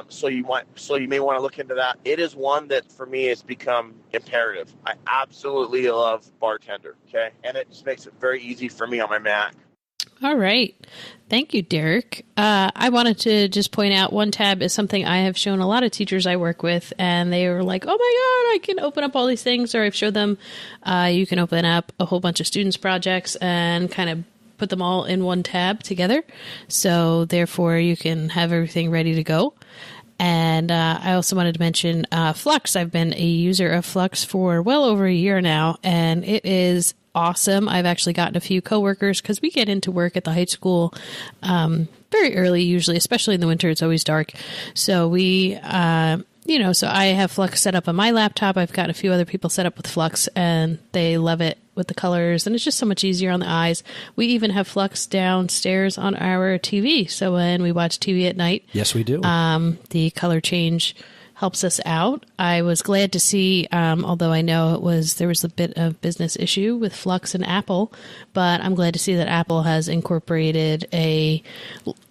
so you may want to look into that. It is one that for me has become imperative. I absolutely love Bartender. Okay, and it just makes it very easy for me on my Mac. All right. Thank you, Derek. I wanted to just point out one tab is something I have shown a lot of teachers I work with, and they were like, oh my God, I can open up all these things. Or I've showed them you can open up a whole bunch of students' projects and kind of put them all in one tab together. So therefore, you can have everything ready to go. And I also wanted to mention Flux. I've been a user of Flux for well over a year now, and it is awesome. I've actually gotten a few coworkers because we get into work at the high school very early, usually, especially in the winter. It's always dark. So we, so I have Flux set up on my laptop. I've got a few other people set up with Flux, and they love it with the colors, and it's just so much easier on the eyes. We even have Flux downstairs on our TV. So when we watch TV at night, yes, we do. The color change helps us out. I was glad to see, although I know there was a bit of business issue with Flux and Apple, but I'm glad to see that Apple has incorporated a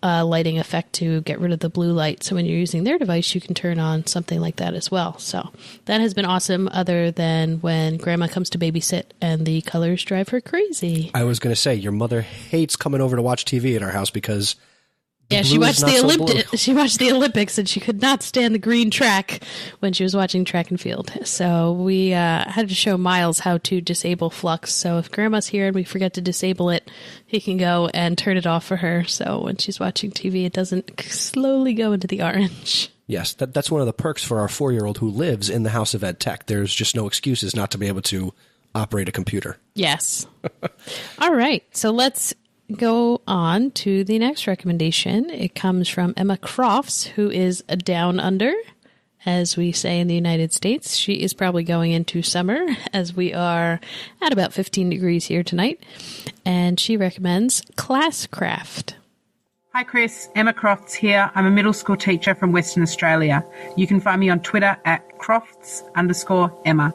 lighting effect to get rid of the blue light. So when you're using their device, you can turn on something like that as well. So that has been awesome, other than when Grandma comes to babysit and the colors drive her crazy. I was going to say, your mother hates coming over to watch TV at our house because she watched the Olympics, and she could not stand the green track when she was watching track and field. So we had to show Miles how to disable Flux. So if Grandma's here and we forget to disable it, he can go and turn it off for her. So when she's watching TV, it doesn't slowly go into the orange. Yes, that's one of the perks for our 4-year-old who lives in the House of EdTech. There's just no excuses not to be able to operate a computer. Yes. All right. So let's go on to the next recommendation. It comes from Emma Crofts, who is a down under, as we say in the United States. She is probably going into summer, as we are at about 15 degrees here tonight. And she recommends Classcraft. Hi Chris, Emma Crofts here. I'm a middle school teacher from Western Australia. You can find me on Twitter at Crofts_Emma.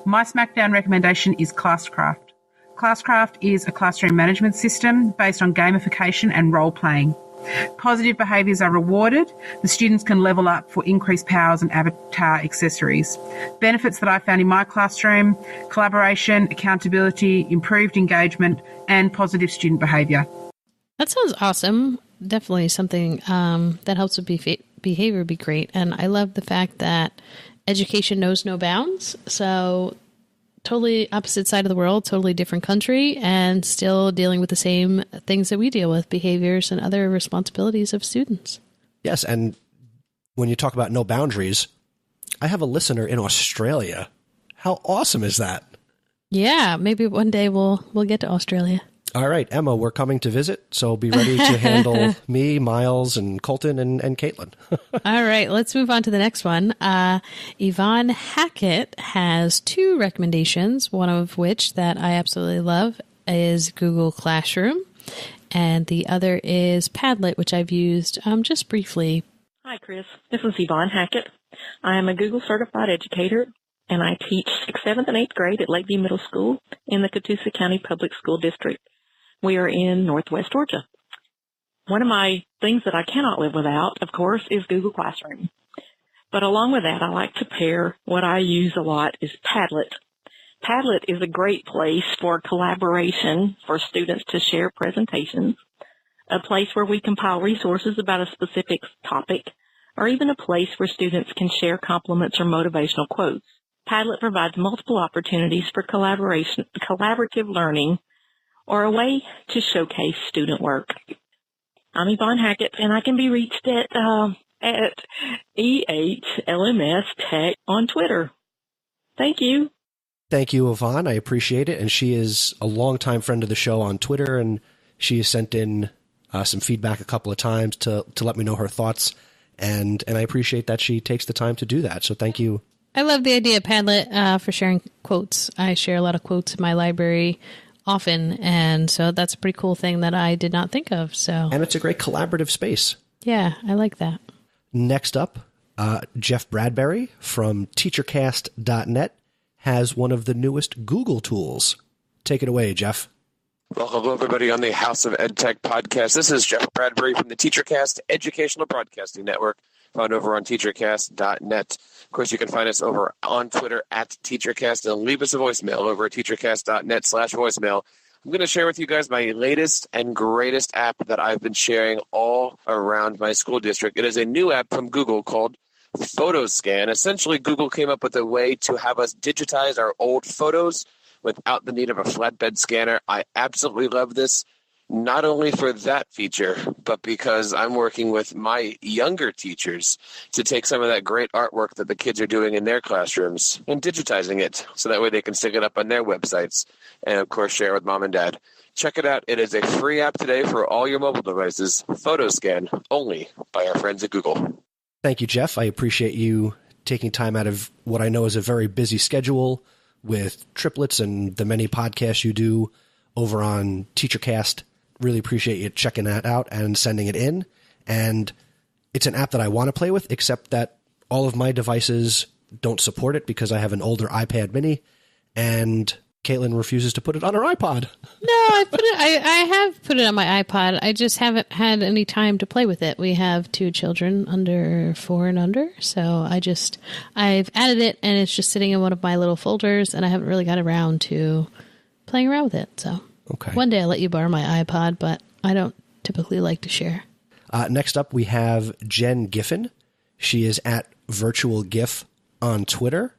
My Smackdown recommendation is Classcraft. Classcraft is a classroom management system based on gamification and role-playing. Positive behaviours are rewarded. The students can level up for increased powers and avatar accessories. Benefits that I found in my classroom: collaboration, accountability, improved engagement, and positive student behaviour. That sounds awesome. Definitely something that helps with behavior would be great. And I love the fact that education knows no bounds. So totally opposite side of the world, totally different country, and still dealing with the same things that we deal with, behaviors and other responsibilities of students. Yes, and when you talk about no boundaries, I have a listener in Australia. How awesome is that? Yeah, maybe one day we'll get to Australia. All right, Emma, we're coming to visit, so be ready to handle me, Miles, and Colton, and Caitlin. All right, let's move on to the next one. Yvonne Hackett has 2 recommendations, one of which that I absolutely love is Google Classroom, and the other is Padlet, which I've used just briefly. Hi, Chris. This is Yvonne Hackett. I am a Google certified educator, and I teach 6th, 7th, and 8th grade at Lakeview Middle School in the Catoosa County Public School District. We are in Northwest Georgia. One of my things that I cannot live without, of course, is Google Classroom. But along with that, I like to pair what I use a lot is Padlet. Padlet is a great place for collaboration for students to share presentations. a place where we compile resources about a specific topic, or even a place where students can share compliments or motivational quotes. Padlet provides multiple opportunities for collaborative learning, or a way to showcase student work. I'm Yvonne Hackett, and I can be reached at E8LMS Tech on Twitter. Thank you. Thank you, Yvonne. I appreciate it. And she is a longtime friend of the show on Twitter, and she has sent in some feedback a couple of times to let me know her thoughts. And I appreciate that she takes the time to do that. So thank you. I love the idea of Padlet for sharing quotes. I share a lot of quotes in my library often, and so that's a pretty cool thing that I did not think of. So, and it's a great collaborative space. Yeah, I like that. Next up, Jeff Bradbury from teachercast.net has one of the newest Google tools. Take it away, Jeff. Well, hello, everybody on the House of EdTech podcast. This is Jeff Bradbury from the TeacherCast Educational Broadcasting Network, found over on teachercast.net. Of course, you can find us over on Twitter at TeacherCast and leave us a voicemail over at teachercast.net/voicemail. I'm going to share with you guys my latest and greatest app that I've been sharing all around my school district. It is a new app from Google called PhotoScan. Essentially, Google came up with a way to have us digitize our old photos without the need of a flatbed scanner. I absolutely love this, not only for that feature, but because I'm working with my younger teachers to take some of that great artwork that the kids are doing in their classrooms and digitizing it so that way they can stick it up on their websites and, of course, share with mom and dad. Check it out. It is a free app today for all your mobile devices. PhotoScan, only by our friends at Google. Thank you, Jeff. I appreciate you taking time out of what I know is a very busy schedule with triplets and the many podcasts you do over on TeacherCast. Really appreciate you checking that out and sending it in. And it's an app that I want to play with, except that all of my devices don't support it because I have an older iPad mini and Caitlin refuses to put it on her iPod. No, I have put it on my iPod. I just haven't had any time to play with it. We have 2 children under 4 and under. So I've added it and it's just sitting in one of my little folders and I haven't really got around to playing around with it. So okay. One day I'll let you borrow my iPod, but I don't typically like to share. Next up, we have Jen Giffen. She is at Virtual GIF on Twitter,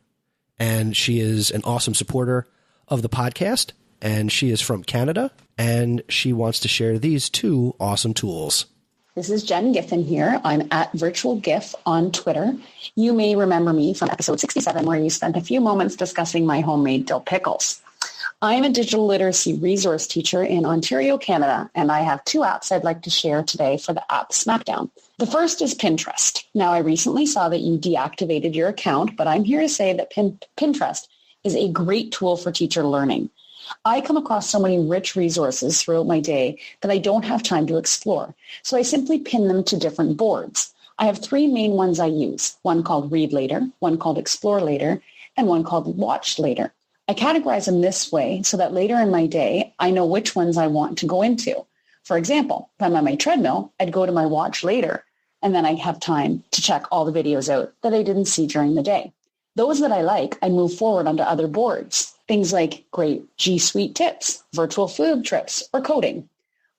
and she is an awesome supporter of the podcast, and she is from Canada, and she wants to share these 2 awesome tools. This is Jen Giffen here. I'm at Virtual GIF on Twitter. You may remember me from episode 67, where you spent a few moments discussing my homemade dill pickles. I'm a digital literacy resource teacher in Ontario, Canada, and I have 2 apps I'd like to share today for the app Smackdown. The first is Pinterest. Now, I recently saw that you deactivated your account, but I'm here to say that Pinterest is a great tool for teacher learning. I come across so many rich resources throughout my day that I don't have time to explore, so I simply pin them to different boards. I have 3 main ones I use, one called Read Later, one called Explore Later, and one called Watch Later. I categorize them this way so that later in my day, I know which ones I want to go into. For example, if I'm on my treadmill, I'd go to my Watch Later, and then I have time to check all the videos out that I didn't see during the day. Those that I like, I move forward onto other boards, things like great G Suite tips, virtual field trips, or coding.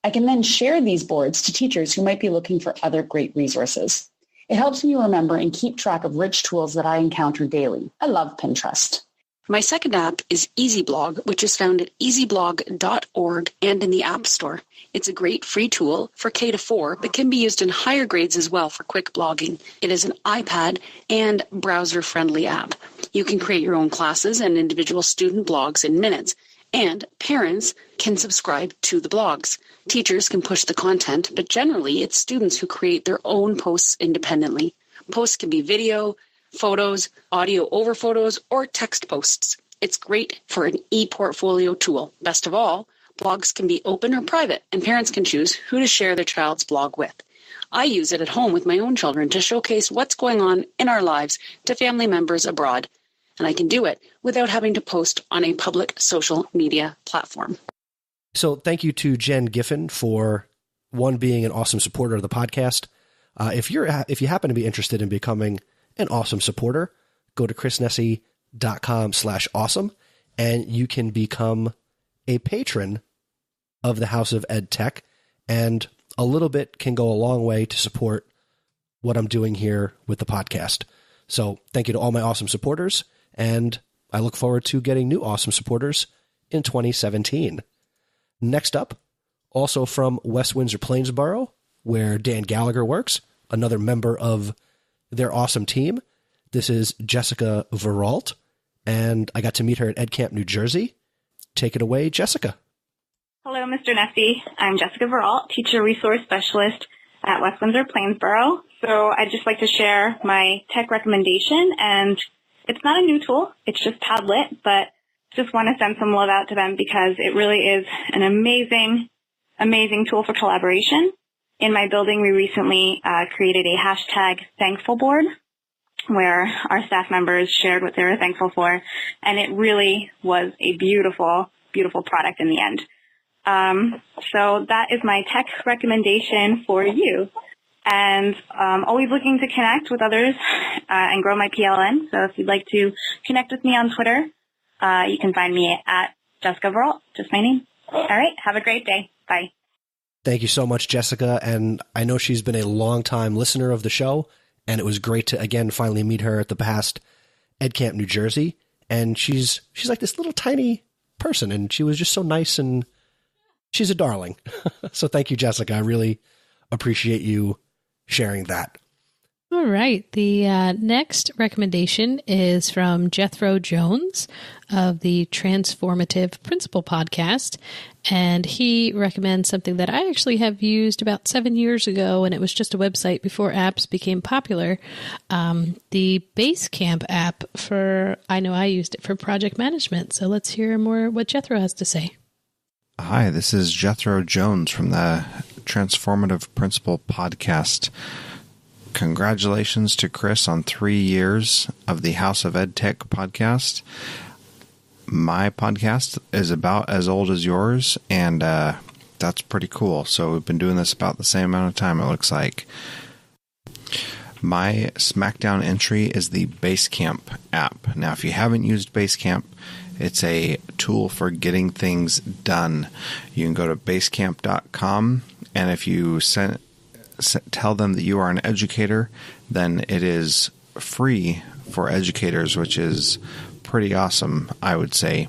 I can then share these boards to teachers who might be looking for other great resources. It helps me remember and keep track of rich tools that I encounter daily. I love Pinterest. My second app is EasyBlog, which is found at easyblog.org and in the App Store. It's a great free tool for K-4, but can be used in higher grades as well for quick blogging. It is an iPad and browser-friendly app. You can create your own classes and individual student blogs in minutes, and parents can subscribe to the blogs. Teachers can push the content, but generally it's students who create their own posts independently. Posts can be video, photos, audio over photos, or text posts. It's great for an e-portfolio tool. Best of all, blogs can be open or private, and parents can choose who to share their child's blog with. I use it at home with my own children to showcase what's going on in our lives to family members abroad, and I can do it without having to post on a public social media platform. So thank you to Jen Giffen for, one, being an awesome supporter of the podcast. If you happen to be interested in becoming an awesome supporter, go to chrisnessy.com/awesome, and you can become a patron of the House of EdTech. And a little bit can go a long way to support what I'm doing here with the podcast. So thank you to all my awesome supporters, and I look forward to getting new awesome supporters in 2017. Next up, also from West Windsor Plainsboro, where Dan Gallagher works, another member of their awesome team. This is Jessica Veralt, and I got to meet her at EdCamp, New Jersey. Take it away, Jessica. Hello, Mr. Nessie. I'm Jessica Veralt, Teacher Resource Specialist at West Windsor Plainsboro. So I'd just like to share my tech recommendation, and it's not a new tool. It's just Padlet, but just want to send some love out to them because it really is an amazing, amazing tool for collaboration. In my building, we recently created a hashtag thankful board where our staff members shared what they were thankful for, and it really was a beautiful, beautiful product in the end. So that is my tech recommendation for you. And always looking to connect with others and grow my PLN. So if you'd like to connect with me on Twitter, you can find me at Jessica Veralt, just my name. All right, have a great day. Bye. Thank you so much, Jessica. And I know she's been a long-time listener of the show, and it was great to, again, finally meet her at the past EdCamp, New Jersey. And she's like this little tiny person, and she was just so nice, and she's a darling. So thank you, Jessica. I really appreciate you sharing that. All right. The next recommendation is from Jethro Jones of the Transformative Principal podcast. And he recommends something that I actually have used about 7 years ago, and it was just a website before apps became popular. The Basecamp app I know I used it for project management. So let's hear more what Jethro has to say. Hi, this is Jethro Jones from the Transformative Principal podcast. Congratulations to Chris on 3 years of the House of EdTech podcast. My podcast is about as old as yours, and that's pretty cool. So we've been doing this about the same amount of time, it looks like. My Smackdown entry is the Basecamp app. Now, if you haven't used Basecamp, it's a tool for getting things done. You can go to basecamp.com, and if you tell them that you are an educator, then it is free for educators, which is pretty awesome, I would say.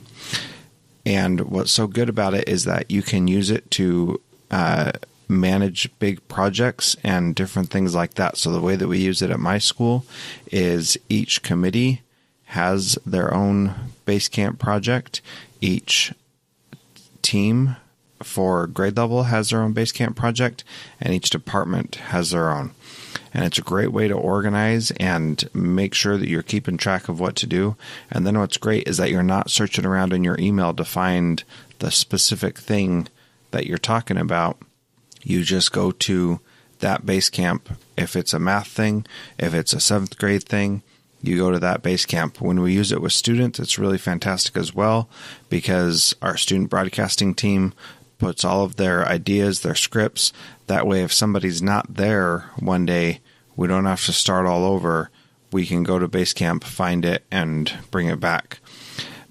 And what's so good about it is that you can use it to manage big projects and different things like that. So the way that we use it at my school is each committee has their own Basecamp project. Each team for grade level has their own Basecamp project, and each department has their own. And it's a great way to organize and make sure that you're keeping track of what to do. And then what's great is that you're not searching around in your email to find the specific thing that you're talking about. You just go to that Basecamp. If it's a math thing, if it's a 7th grade thing, you go to that Basecamp. When we use it with students, it's really fantastic as well, because our student broadcasting team puts all of their ideas, their scripts. That way, if somebody's not there one day, we don't have to start all over. We can go to Basecamp, find it, and bring it back.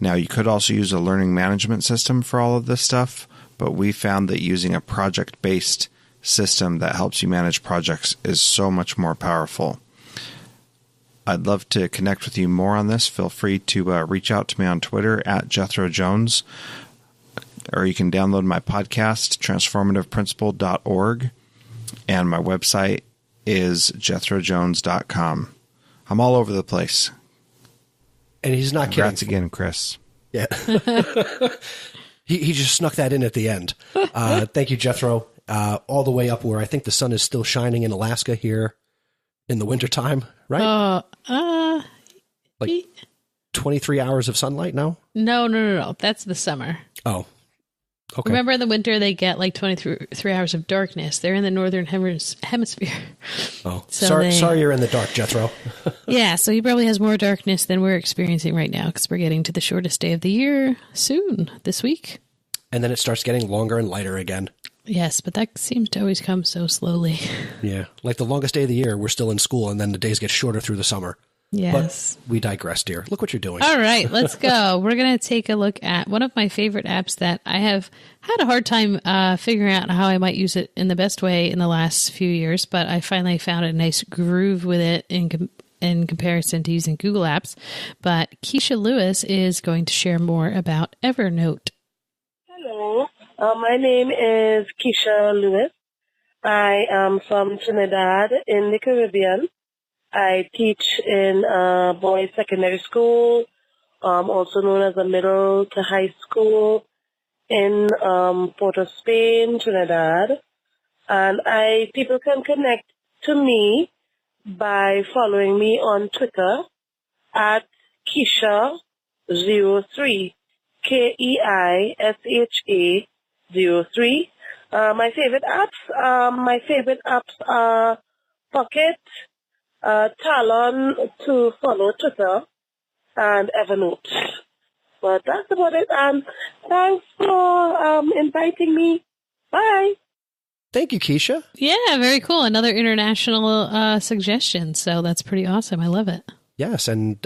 Now, you could also use a learning management system for all of this stuff, but we found that using a project-based system that helps you manage projects is so much more powerful. I'd love to connect with you more on this. Feel free to reach out to me on Twitter at Jethro Jones, or you can download my podcast, transformativeprincipal.org, and my website is jethrojones.com. I'm all over the place. And he's not Congrats kidding. again, Chris. Yeah. He just snuck that in at the end. Thank you, Jethro. All the way up where I think the sun is still shining in Alaska here in the wintertime, right? 23 hours of sunlight now? No. That's the summer. Oh, okay. Remember in the winter they get like 23 hours of darkness. They're in the northern hemisphere. Oh, so sorry you're in the dark, Jethro. Yeah, so he probably has more darkness than we're experiencing right now because we're getting to the shortest day of the year soon, this week. And then it starts getting longer and lighter again. Yes, but that seems to always come so slowly. Yeah, like the longest day of the year, we're still in school, and then the days get shorter through the summer. Yes. But we digress, dear. Look what you're doing. All right, let's go. We're going to take a look at one of my favorite apps that I have had a hard time figuring out how I might use it in the best way in the last few years, but I finally found a nice groove with it in comparison to using Google Apps. But Keisha Lewis is going to share more about Evernote. Hello, my name is Keisha Lewis. I am from Trinidad in the Caribbean. I teach in boys secondary school, also known as a middle to high school in Port of Spain, Trinidad. And people can connect to me by following me on Twitter at Keisha03, Keisha 03. My favorite apps are Pocket, Talon to follow Twitter, and Evernote. But that's about it. Thanks for inviting me. Bye. Thank you, Keisha. Yeah, very cool. Another international suggestion. So that's pretty awesome. I love it. Yes, and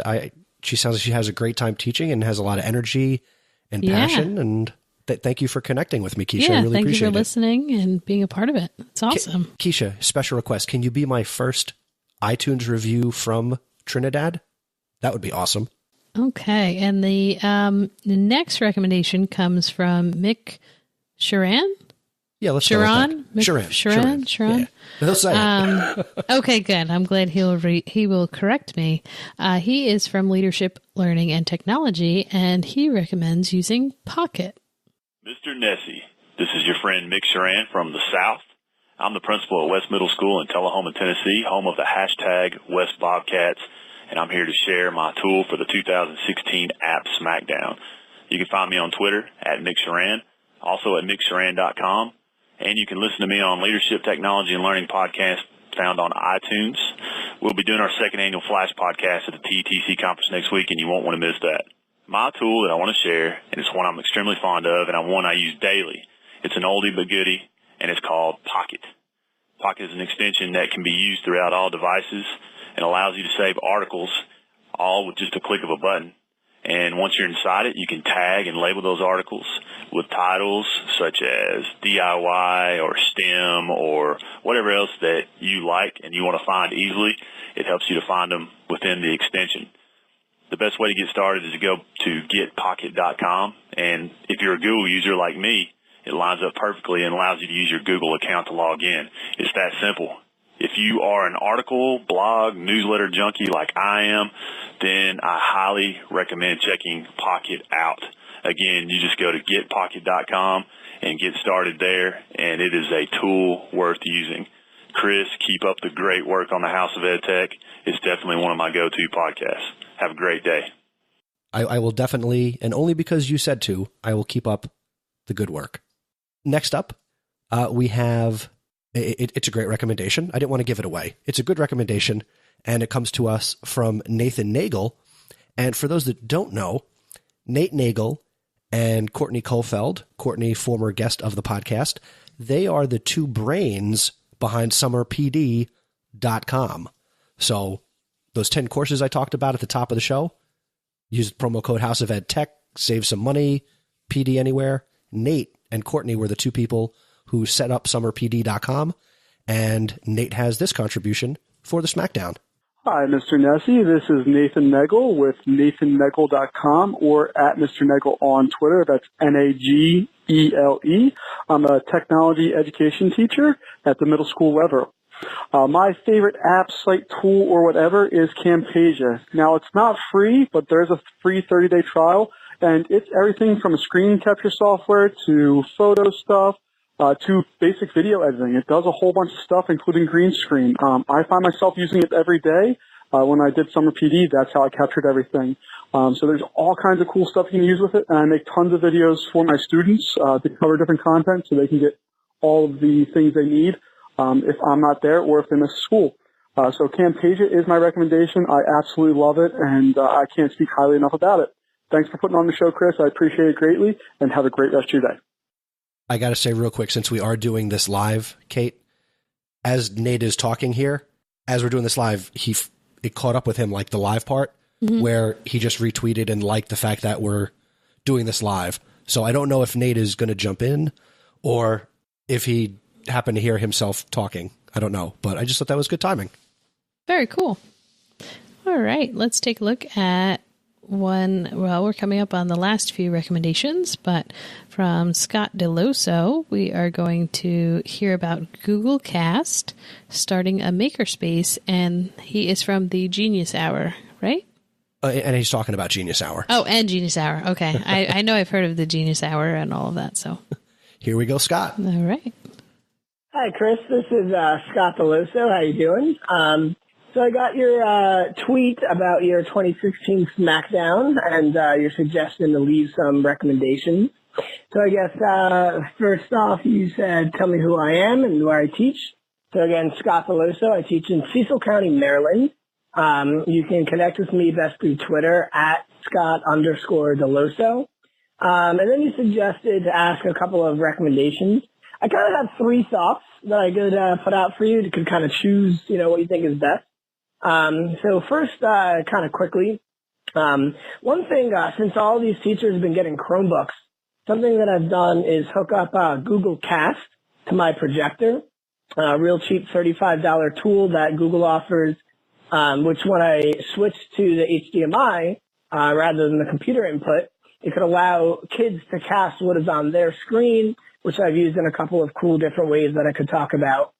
she sounds like she has a great time teaching and has a lot of energy and passion. And thank you for connecting with me, Keisha. I really thank appreciate you for listening and being a part of it. It's awesome. Keisha, special request. Can you be my first iTunes review from Trinidad? That would be awesome. Okay, and the next recommendation comes from Mick Sharan. Yeah, let's Sharan. Sharan. Yeah. He'll say it. Okay, good. I'm glad he will correct me. He is from Leadership, Learning, and Technology, and he recommends using Pocket. Mr. Nessie, this is your friend Mick Sharan from the South. I'm the principal at West Middle School in Tullahoma, Tennessee, home of the hashtag West Bobcats, and I'm here to share my tool for the 2016 app Smackdown. You can find me on Twitter at Mick Sharan, also at MickSharan.com, and you can listen to me on Leadership, Technology, and Learning podcast found on iTunes. We'll be doing our second annual Flash podcast at the TETC conference next week, and you won't want to miss that. My tool that I want to share, and it's one I'm extremely fond of, and one I use daily. It's an oldie but goodie, and it's called Pocket. Pocket is an extension that can be used throughout all devices and allows you to save articles all with just a click of a button. And once you're inside it, you can tag and label those articles with titles such as DIY or STEM or whatever else that you like and you want to find easily. It helps you to find them within the extension. The best way to get started is to go to getpocket.com. And if you're a Google user like me, it lines up perfectly and allows you to use your Google account to log in. It's that simple. If you are an article, blog, newsletter junkie like I am, then I highly recommend checking Pocket out. Again, you just go to getpocket.com and get started there, and it is a tool worth using. Chris, keep up the great work on the House of EdTech. It's definitely one of my go-to podcasts. Have a great day. I will definitely, and only because you said to, I will keep up the good work. Next up, we have, it's a great recommendation. I didn't want to give it away. It's a good recommendation, and it comes to us from Nathan Nagel. And for those that don't know, Nate Nagel and Courtney Kohlfeld, Courtney, former guest of the podcast, they are the two brains behind summerpd.com. So those 10 courses I talked about at the top of the show, use promo code House of Ed Tech, save some money, PD Anywhere. Nate and Courtney were the two people who set up summerpd.com, and Nate has this contribution for the Smackdown. Hi, Mr. Nessie. This is Nathan Nagel with NathanNagel.com or at Mr. Nagel on Twitter. That's Nagele. I'm a technology education teacher at the middle school level. My favorite app, site, tool, or whatever is Camtasia. Now, it's not free, but there's a free 30-day trial, and it's everything from screen capture software to photo stuff to basic video editing. It does a whole bunch of stuff, including green screen. I find myself using it every day. When I did Summer PD, that's how I captured everything. So there's all kinds of cool stuff you can use with it, and I make tons of videos for my students to cover different content so they can get all of the things they need if I'm not there or if they miss school. So Camtasia is my recommendation. I absolutely love it, and I can't speak highly enough about it. Thanks for putting on the show, Chris. I appreciate it greatly, and have a great rest of your day. I got to say real quick, since we are doing this live, Kate, as Nate is talking here, as we're doing this live, he it caught up with him, like the live part, where he just retweeted and liked the fact that we're doing this live. So I don't know if Nate is going to jump in or if he happened to hear himself talking. I don't know, but I just thought that was good timing. Very cool. All right, let's take a look at one. Well, we're coming up on the last few recommendations, but from Scott DeLoso, we are going to hear about Google Cast starting a makerspace, and he is from the Genius Hour, right? And he's talking about Genius Hour. Oh, and Genius Hour. Okay. I know I've heard of the Genius Hour and all of that, so. Here we go, Scott. All right. Hi, Chris. This is Scott DeLoso. How you doing? So I got your tweet about your 2016 Smackdown and your suggestion to leave some recommendations. So I guess first off, you said, tell me who I am and where I teach. So again, Scott DeLoso. I teach in Cecil County, Maryland. You can connect with me best through Twitter at Scott_DeLoso. And then you suggested to ask a couple of recommendations. I kind of have 3 thoughts that I could put out for you. You could kind of choose, what you think is best. So first, kind of quickly, one thing, since all these teachers have been getting Chromebooks, something that I've done is hook up Google Cast to my projector, a real cheap $35 tool that Google offers, which when I switch to the HDMI, rather than the computer input, it could allow kids to cast what is on their screen, which I've used in a couple of cool different ways that I could talk about.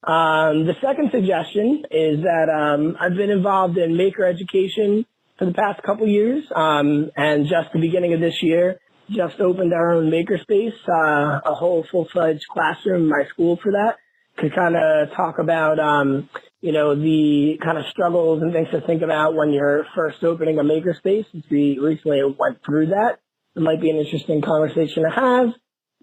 The second suggestion is that I've been involved in maker education for the past couple years, and just the beginning of this year, just opened our own makerspace, a whole full-fledged classroom in my school for that, to kind of talk about, the kind of struggles and things to think about when you're first opening a makerspace. Since we recently went through that, it might be an interesting conversation to have.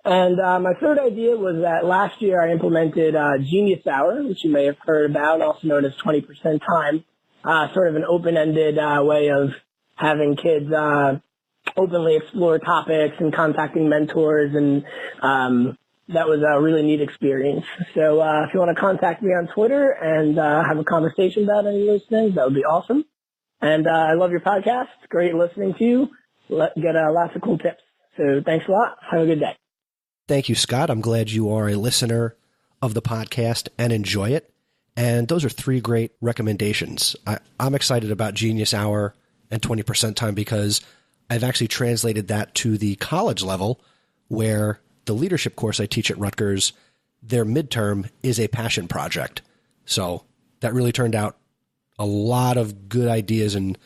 And my third idea was that last year I implemented Genius Hour, which you may have heard about, also known as 20% time, sort of an open-ended way of having kids openly explore topics and contacting mentors, and that was a really neat experience. So if you want to contact me on Twitter and have a conversation about any of those things, that would be awesome. And I love your podcast. Great listening to you. Get lots of cool tips. So thanks a lot. Have a good day. Thank you, Scott. I'm glad you are a listener of the podcast and enjoy it. And those are 3 great recommendations. I'm excited about Genius Hour and 20% time because I've actually translated that to the college level, where the leadership course I teach at Rutgers, their midterm is a passion project. So that really turned out a lot of good ideas and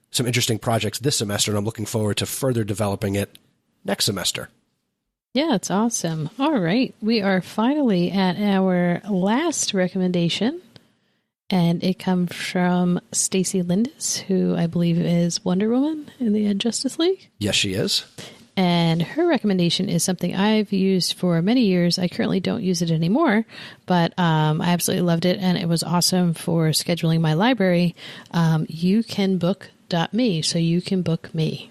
some interesting projects this semester, and I'm looking forward to further developing it next semester. Yeah, it's awesome. All right. We are finally at our last recommendation, and it comes from Stacey Lindis, who I believe is Wonder Woman in the Justice League. Yes, she is. And her recommendation is something I've used for many years. I currently don't use it anymore, but I absolutely loved it, and it was awesome for scheduling my library. YouCanBook.me, so you can book me.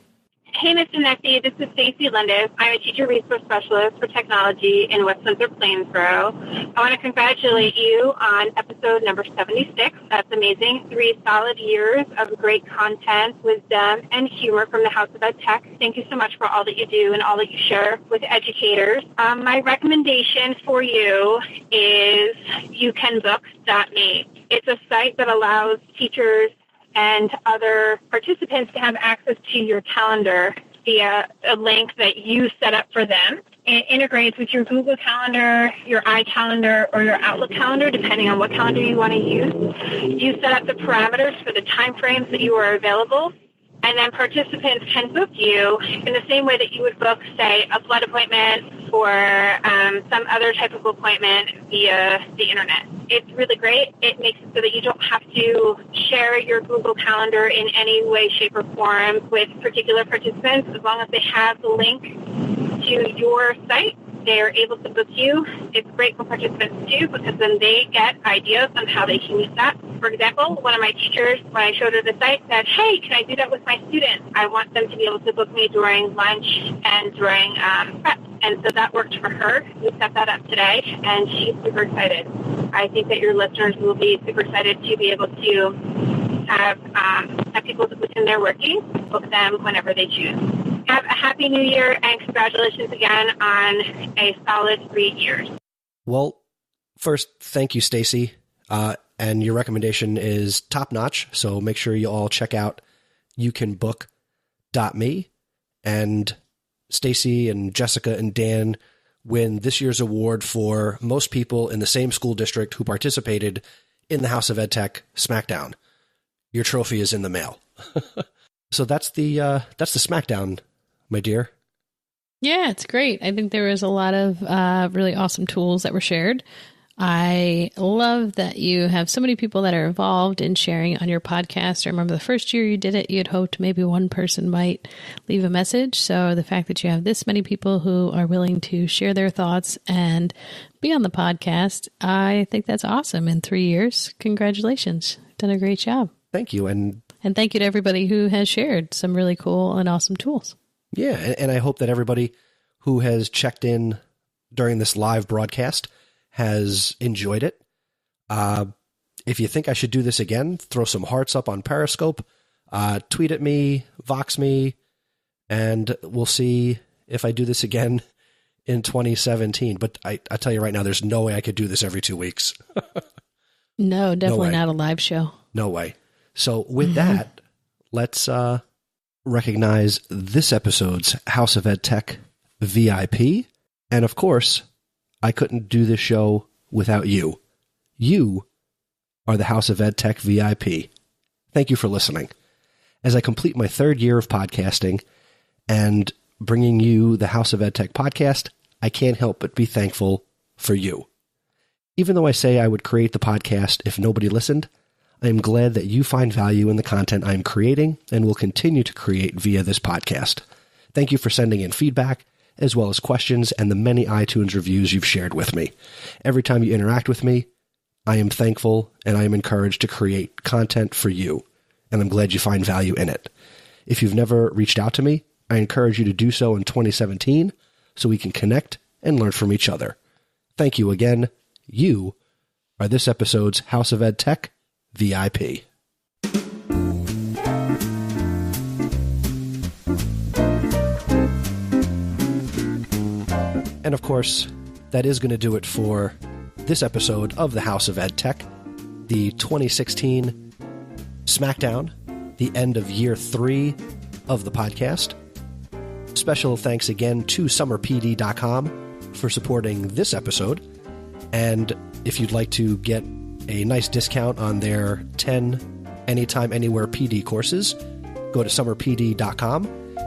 Hey, Mr. Nessie, this is Stacey Lindis. I'm a teacher resource specialist for technology in West Windsor, Plainsboro. I want to congratulate you on episode number 76. That's amazing. 3 solid years of great content, wisdom, and humor from the House of EdTech. Thank you so much for all that you do and all that you share with educators. My recommendation for you is YouCanBook.me. It's a site that allows teachers and other participants to have access to your calendar via a link that you set up for them. It integrates with your Google Calendar, your iCalendar, or your Outlook calendar, depending on what calendar you want to use. You set up the parameters for the time frames that you are available, and then participants can book you in the same way that you would book, say, a blood appointment or some other type of appointment via the internet. It's really great. It makes it so that you don't have to share your Google Calendar in any way, shape, or form with particular participants. As long as they have the link to your site, they are able to book you. It's great for participants too, because then they get ideas on how they can use that. For example, one of my teachers, when I showed her the site, said, hey, can I do that with my students? I want them to be able to book me during lunch and during prep. And so that worked for her. We set that up today, and she's super excited. I think that your listeners will be super excited to be able to have people within their working book them whenever they choose. Have a happy new year, and congratulations again on a solid 3 years. Well, first, thank you, Stacy. And your recommendation is top notch. So make sure you all check out youcanbook.me. And Stacy and Jessica and Dan win this year's award for most people in the same school district who participated in the House of EdTech Smackdown. Your trophy is in the mail. So that's the Smackdown, my dear. Yeah, it's great. I think there was a lot of really awesome tools that were shared. I love that you have so many people that are involved in sharing on your podcast. I remember the first year you did it, you had hoped maybe one person might leave a message. So the fact that you have this many people who are willing to share their thoughts and be on the podcast, I think that's awesome. In 3 years, congratulations. You've done a great job. Thank you. And thank you to everybody who has shared some really cool and awesome tools. Yeah, and I hope that everybody who has checked in during this live broadcast has enjoyed it. If you think I should do this again, throw some hearts up on Periscope, tweet at me, Vox me, and we'll see if I do this again in 2017. But I tell you right now, there's no way I could do this every 2 weeks. No, definitely not a live show. No way. So with that, let's recognize this episode's House of EdTech VIP. And of course, I couldn't do this show without you. You are the House of EdTech VIP. Thank you for listening. As I complete my 3rd year of podcasting and bringing you the House of EdTech podcast, I can't help but be thankful for you. Even though I say I would create the podcast if nobody listened, I am glad that you find value in the content I am creating and will continue to create via this podcast. Thank you for sending in feedback, as well as questions and the many iTunes reviews you've shared with me. Every time you interact with me, I am thankful and I am encouraged to create content for you, and I'm glad you find value in it. If you've never reached out to me, I encourage you to do so in 2017 so we can connect and learn from each other. Thank you again. You are this episode's House of EdTech VIP. And of course, that is going to do it for this episode of the House of EdTech, the 2016 Smackdown, the end of year 3 of the podcast. Special thanks again to summerpd.com for supporting this episode. And if you'd like to get a nice discount on their 10 Anytime Anywhere PD courses, go to summerpd.com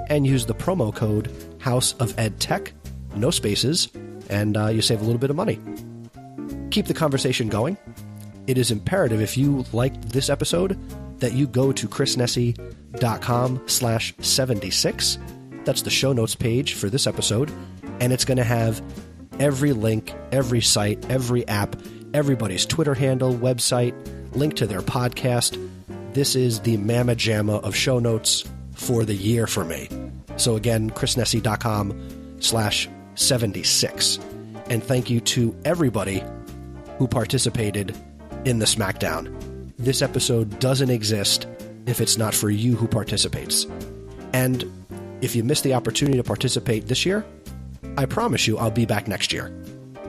and use the promo code House of EdTech, no spaces, and you save a little bit of money. Keep the conversation going. It is imperative, if you liked this episode, that you go to chrisnessy.com/76. That's the show notes page for this episode, and it's going to have every link, every site, every app, everybody's Twitter handle, website, link to their podcast. This is the mamma jamma of show notes for the year for me. So again, chrisnessy.com/76. And thank you to everybody who participated in the Smackdown. This episode doesn't exist if it's not for you who participates. And if you missed the opportunity to participate this year, I promise you I'll be back next year.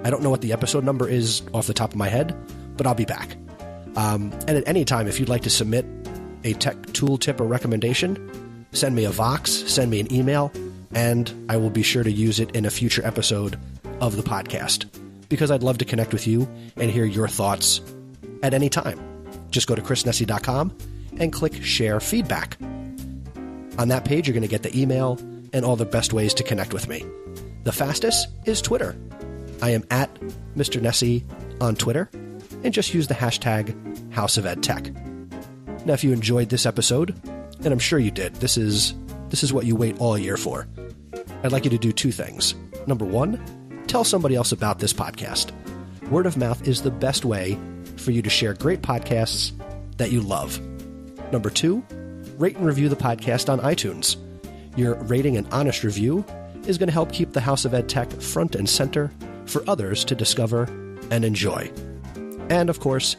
I don't know what the episode number is off the top of my head, but I'll be back. And at any time, if you'd like to submit a tech tool tip or recommendation, send me a Vox, send me an email, and I will be sure to use it in a future episode of the podcast, because I'd love to connect with you and hear your thoughts at any time. Just go to chrisnessy.com and click Share Feedback. On that page, you're going to get the email and all the best ways to connect with me. The fastest is Twitter. I am at Mr. Nessie on Twitter, and just use the hashtag House of EdTech. Now, if you enjoyed this episode, and I'm sure you did, this is what you wait all year for, I'd like you to do 2 things. Number 1, tell somebody else about this podcast. Word of mouth is the best way for you to share great podcasts that you love. Number 2, rate and review the podcast on iTunes. Your rating and honest review is going to help keep the House of EdTech front and center for others to discover and enjoy. And of course,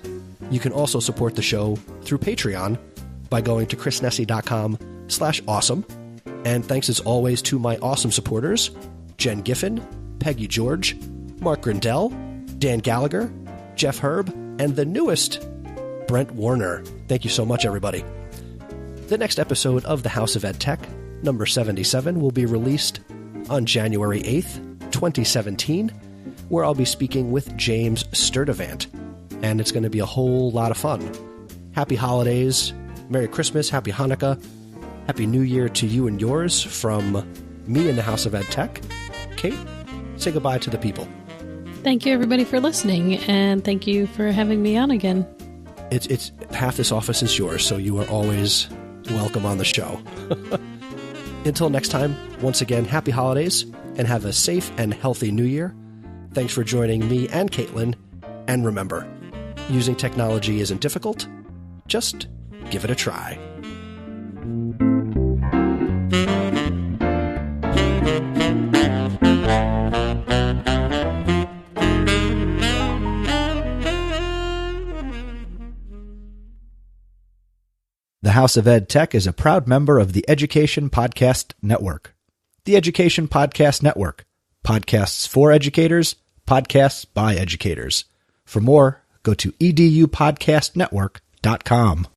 you can also support the show through Patreon by going to chrisnessy.com/awesome. And thanks as always to my awesome supporters, Jen Giffen, Peggy George, Mark Grindell, Dan Gallagher, Jeff Herb, and the newest, Brent Warner. Thank you so much, everybody. The next episode of the House of EdTech, number 77, will be released on January 8th, 2017, where I'll be speaking with James Sturdivant, and it's going to be a whole lot of fun. Happy holidays, Merry Christmas, Happy Hanukkah, Happy New Year to you and yours from me in the House of EdTech. Kate, say goodbye to the people. Thank you, everybody, for listening, and thank you for having me on again. It's half this office is yours, so you are always welcome on the show. Until next time, once again, happy holidays, and have a safe and healthy new year. Thanks for joining me and Caitlin, and remember, using technology isn't difficult. Just give it a try. The House of EdTech is a proud member of the Education Podcast Network. The Education Podcast Network. Podcasts for educators, podcasts by educators. For more, go to edupodcastnetwork.com.